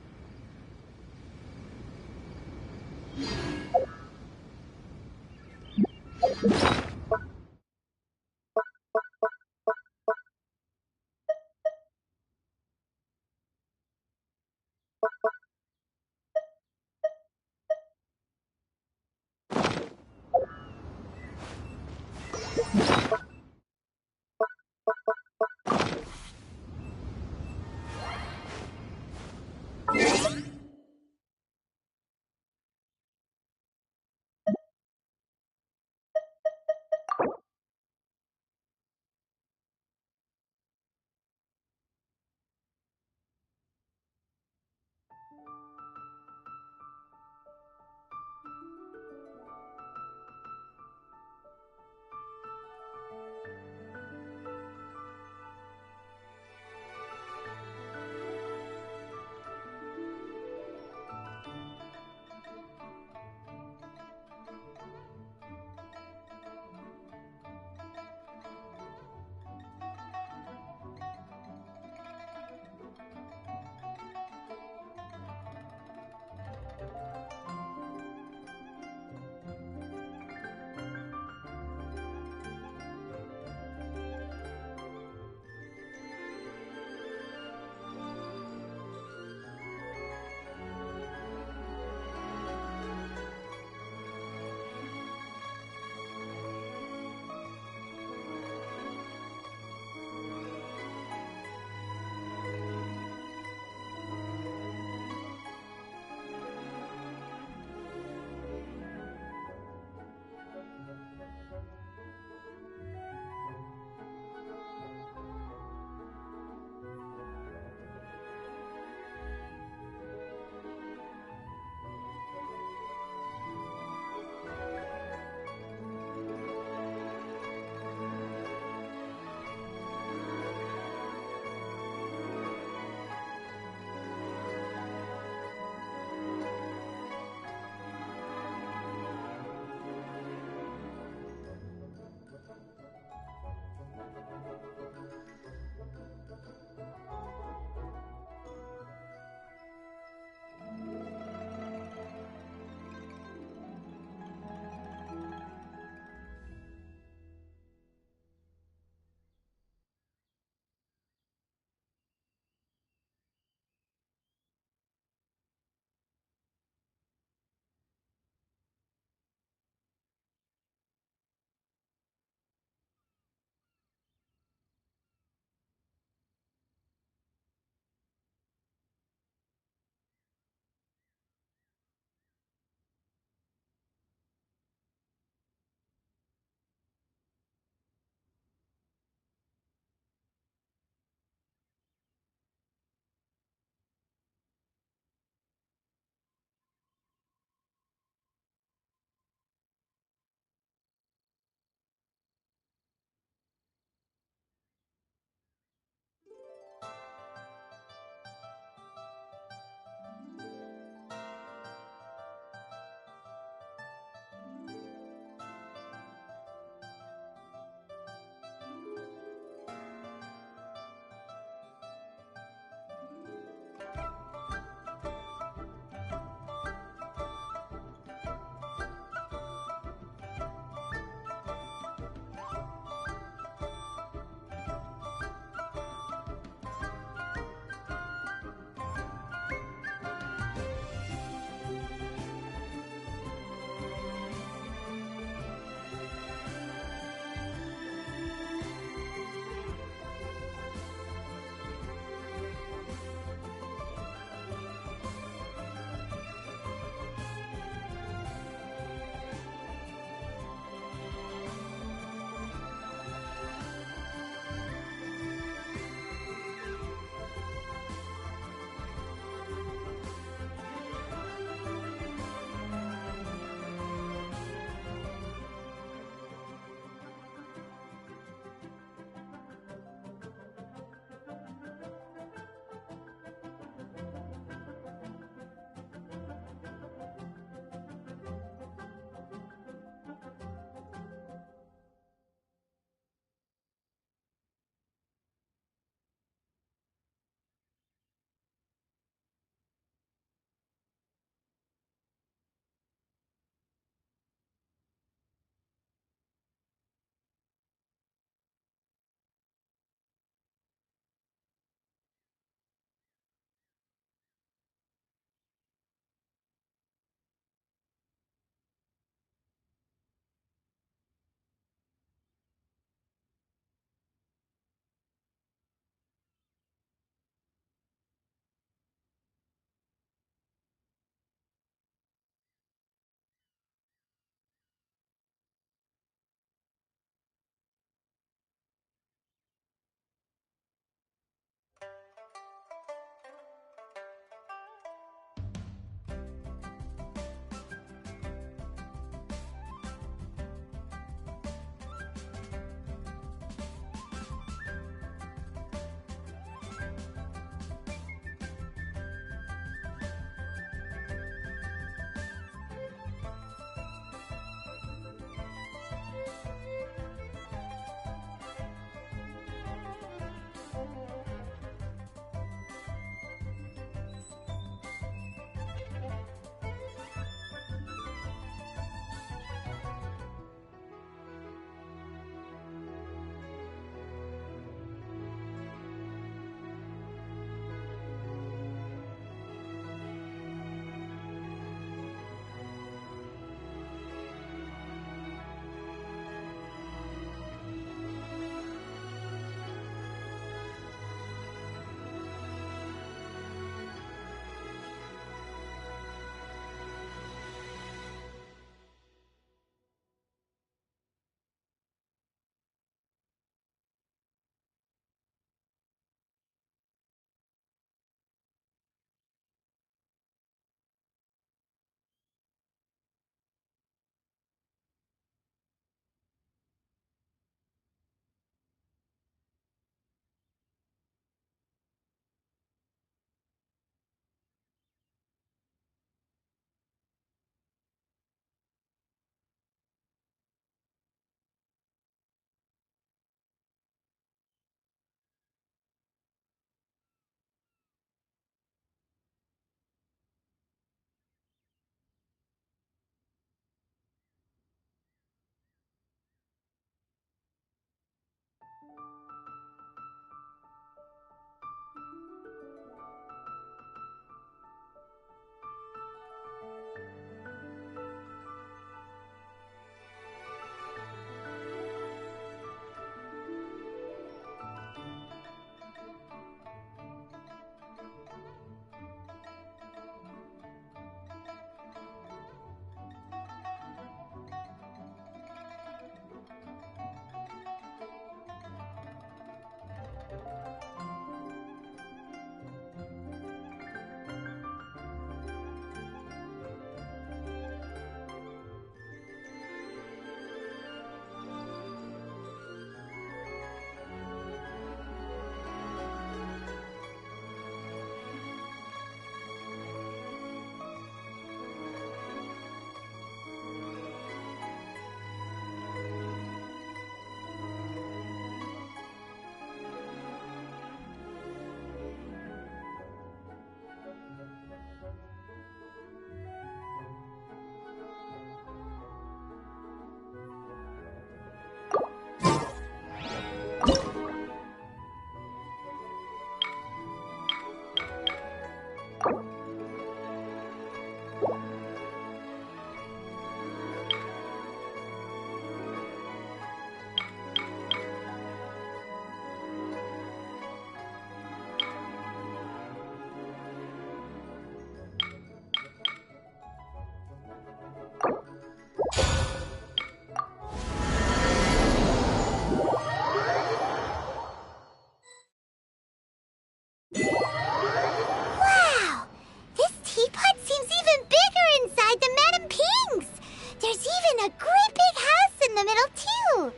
and a great big house in the middle, too.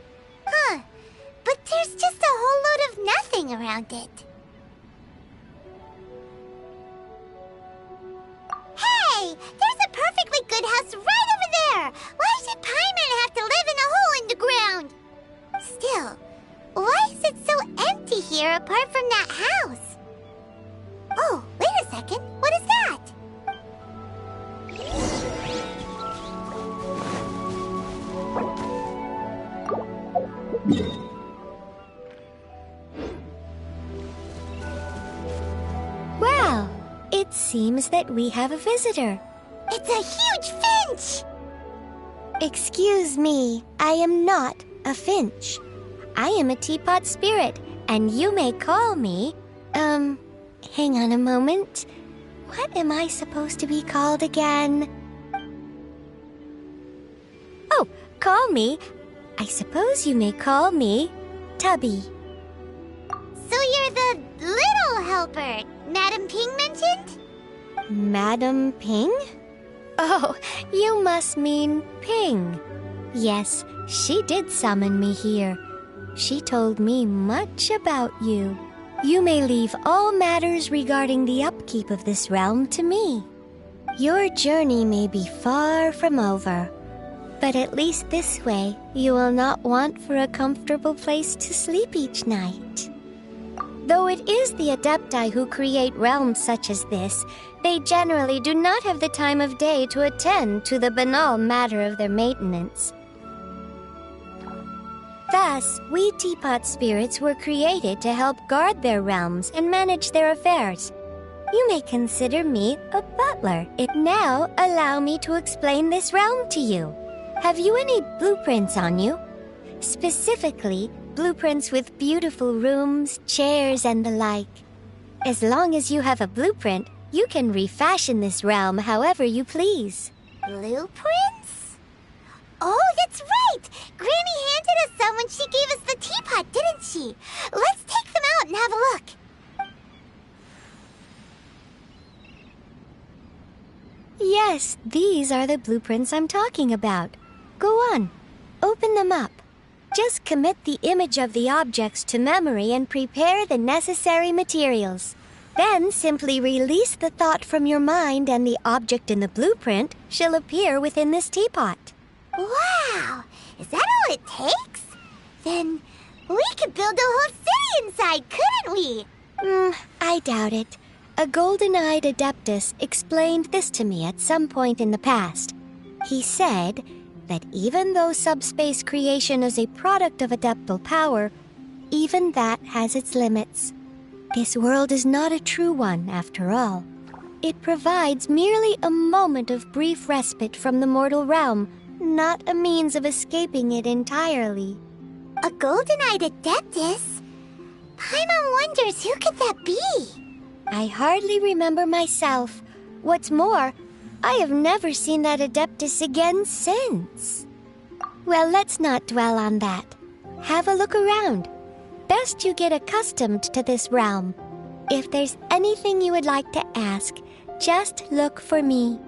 Huh. But there's just a whole load of nothing around it. Hey! There's a perfectly good house right over there! Why should Paimon have to live in a hole in the ground? Still, why is it so empty here apart from that house? Oh, wait a second. What is that? Well, it seems that we have a visitor. It's a huge finch! Excuse me, I am not a finch. I am a teapot spirit, and you may call me... hang on a moment. What am I supposed to be called again? Oh, call me. I suppose you may call me Tubby. So you're the little helper Madam Ping mentioned? Madam Ping? Oh, you must mean Ping. Yes, she did summon me here. She told me much about you. You may leave all matters regarding the upkeep of this realm to me. Your journey may be far from over, but at least this way you will not want for a comfortable place to sleep each night. Though it is the Adepti who create realms such as this, they generally do not have the time of day to attend to the banal matter of their maintenance. Thus, we teapot spirits were created to help guard their realms and manage their affairs. You may consider me a butler. Now, allow me to explain this realm to you. Have you any blueprints on you? Specifically, blueprints with beautiful rooms, chairs, and the like. As long as you have a blueprint, you can refashion this realm however you please. Blueprints? Oh, that's right! Granny handed us some when she gave us the teapot, didn't she? Let's take them out and have a look. Yes, these are the blueprints I'm talking about. Go on, open them up. Just commit the image of the objects to memory and prepare the necessary materials. Then simply release the thought from your mind and the object in the blueprint shall appear within this teapot. Wow! Is that all it takes? Then we could build a whole city inside, couldn't we? I doubt it. A golden-eyed adeptus explained this to me at some point in the past. He said that even though subspace creation is a product of adeptal power, even that has its limits. This world is not a true one, after all. It provides merely a moment of brief respite from the mortal realm, not a means of escaping it entirely. A golden-eyed adeptus? Paimon wonders who could that be? I hardly remember myself. What's more, I have never seen that adeptus again since. Well, let's not dwell on that. Have a look around. Best you get accustomed to this realm. If there's anything you would like to ask, just look for me.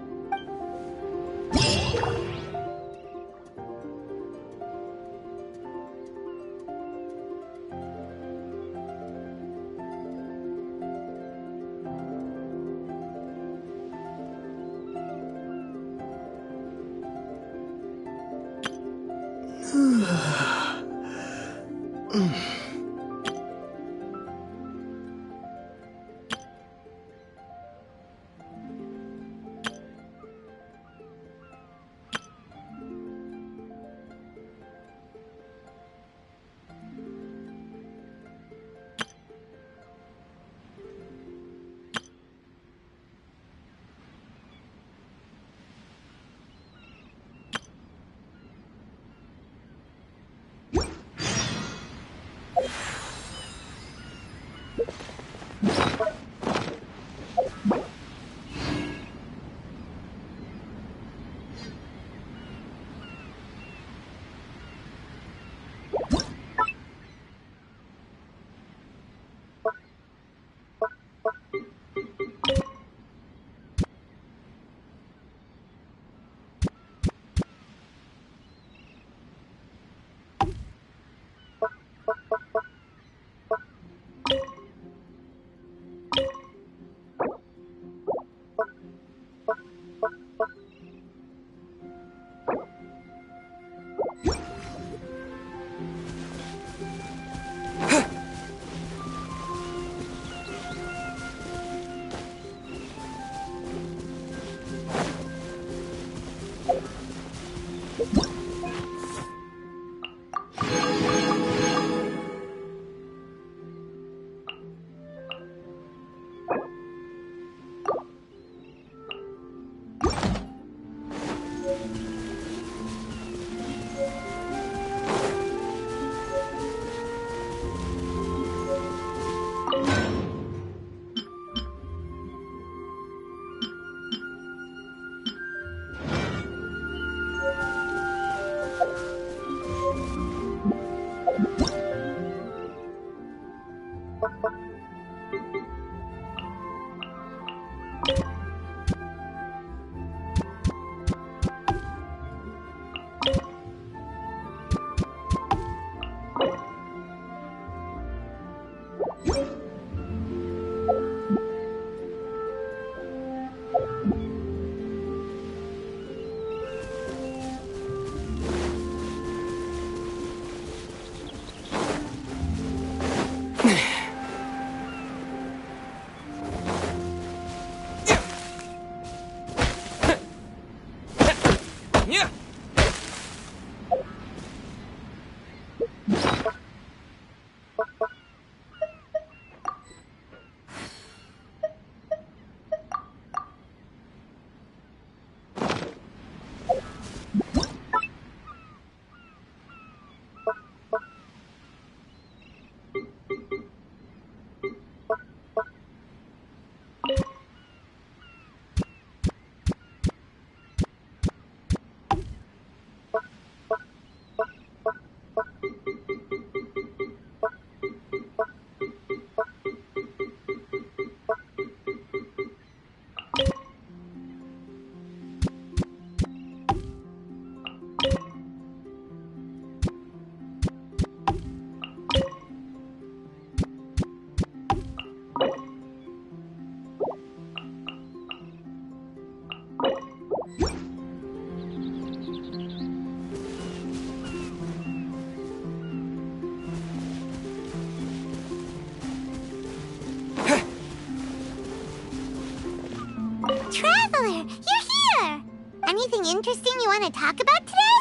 want to talk about today?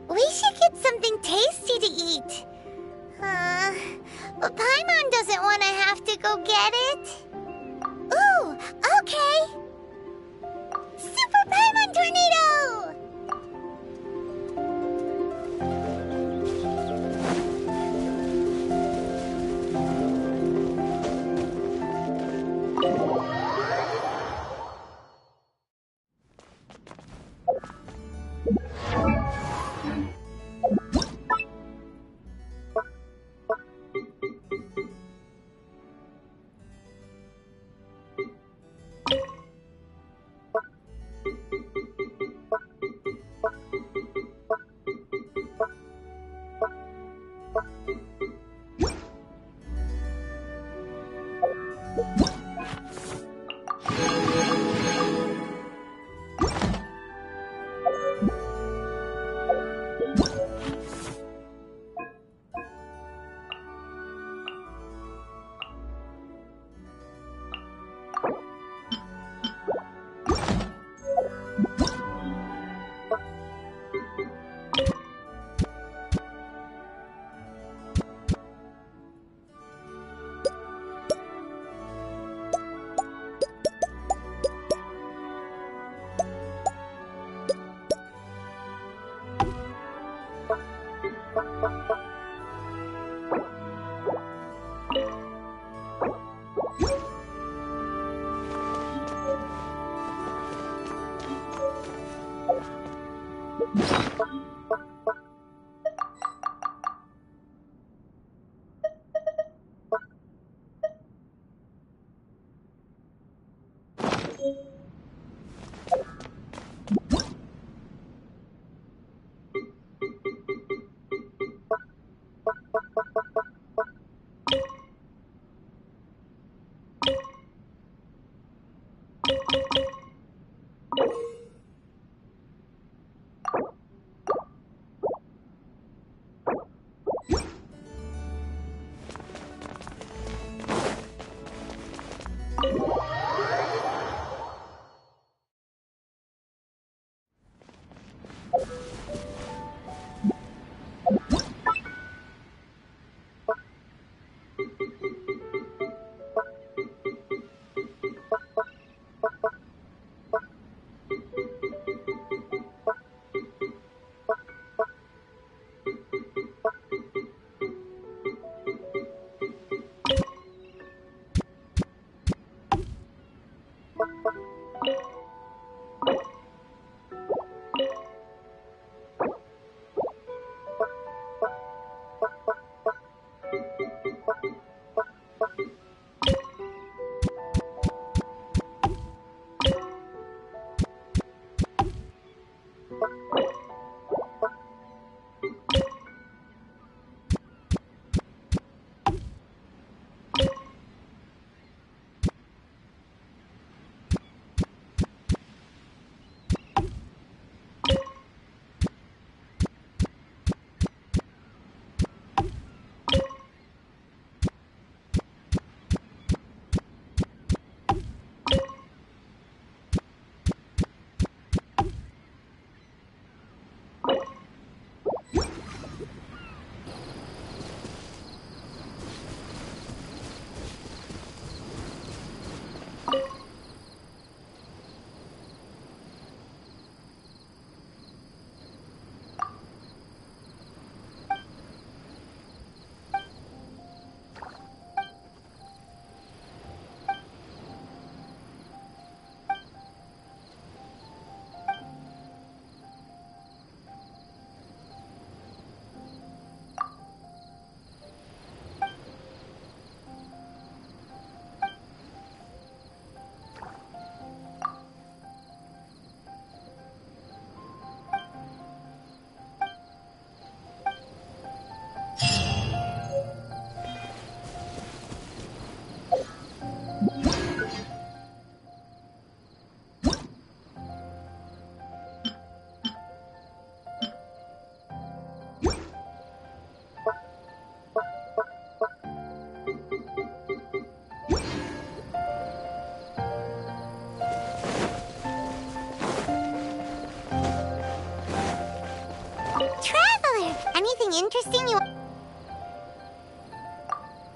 We should get something tasty to eat. But Paimon doesn't want to have to go get it. Ooh, okay. Super Paimon Tornado! interesting you...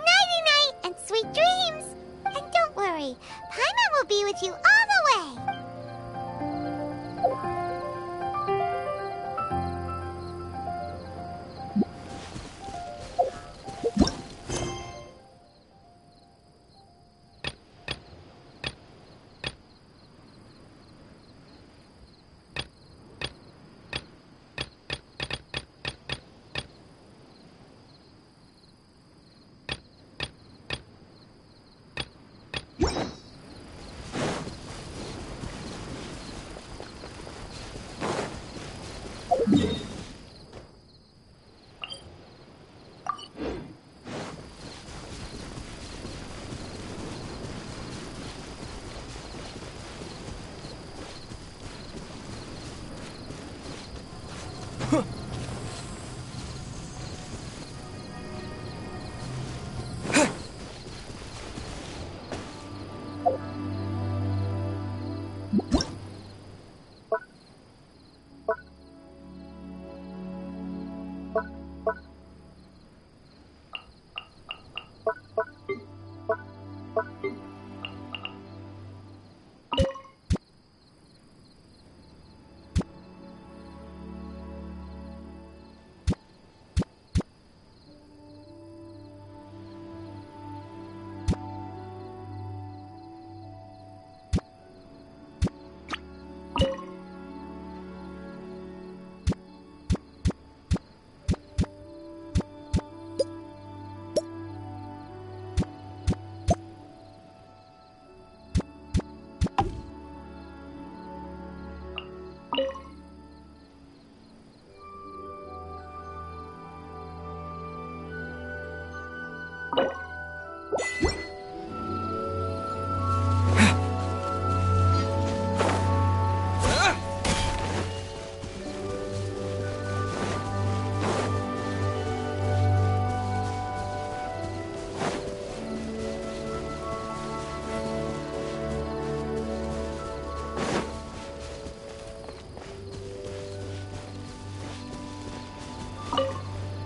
Nighty-night and sweet dreams! And don't worry, Paimon will be with you all the way!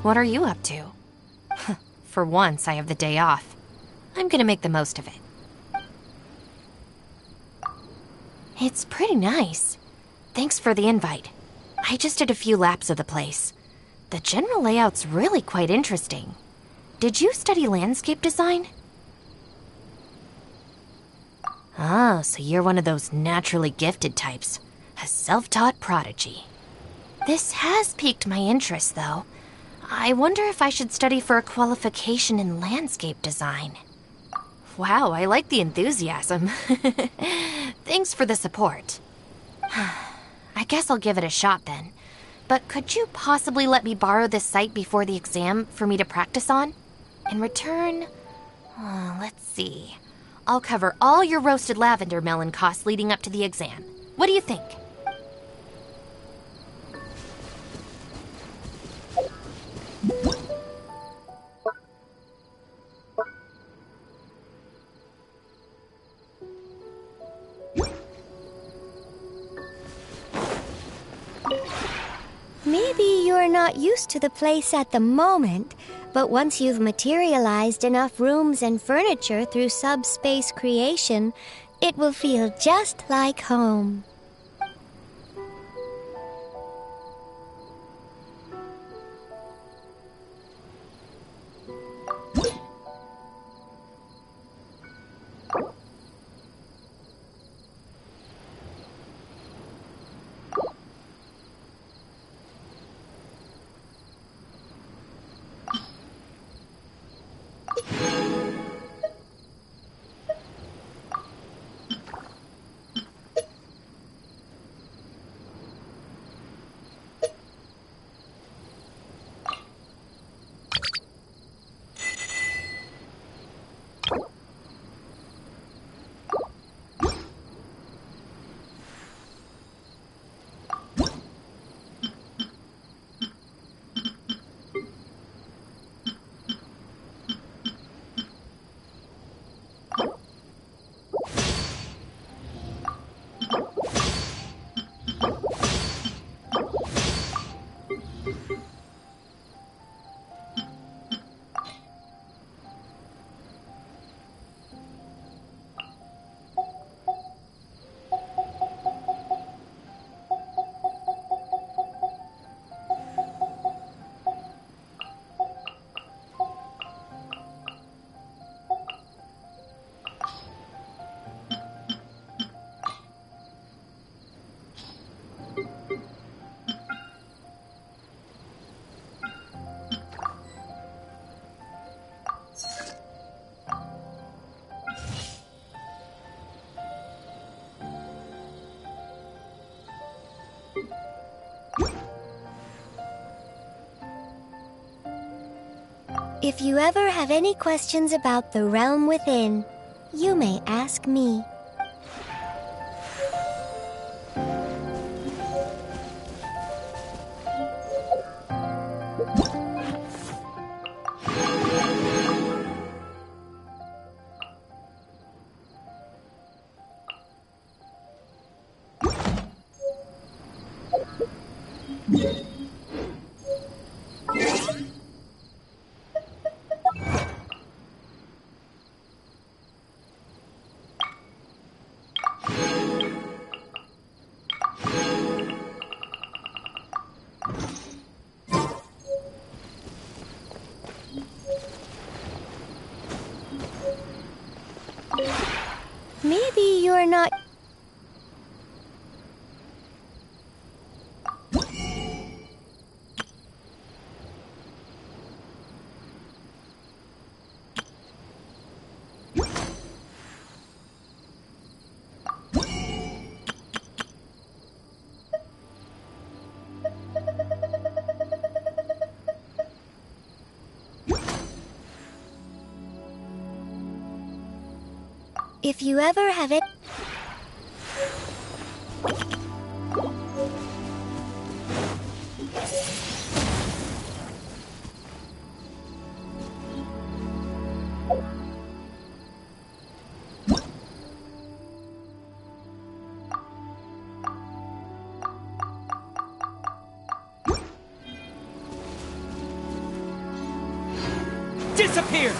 What are you up to? For once, I have the day off. I'm gonna make the most of it. It's pretty nice. Thanks for the invite. I just did a few laps of the place. The general layout's really quite interesting. Did you study landscape design? Ah, so you're one of those naturally gifted types. A self-taught prodigy. This has piqued my interest, though. I wonder if I should study for a qualification in landscape design. Wow, I like the enthusiasm. Thanks for the support. I guess I'll give it a shot then. But could you possibly let me borrow this site before the exam for me to practice on? In return, let's see. I'll cover all your roasted lavender melon costs leading up to the exam. What do you think? Maybe you're not used to the place at the moment, but once you've materialized enough rooms and furniture through subspace creation, it will feel just like home. If you ever have any questions about the realm within, you may ask me. Maybe you're not... If you ever have it... Disappear!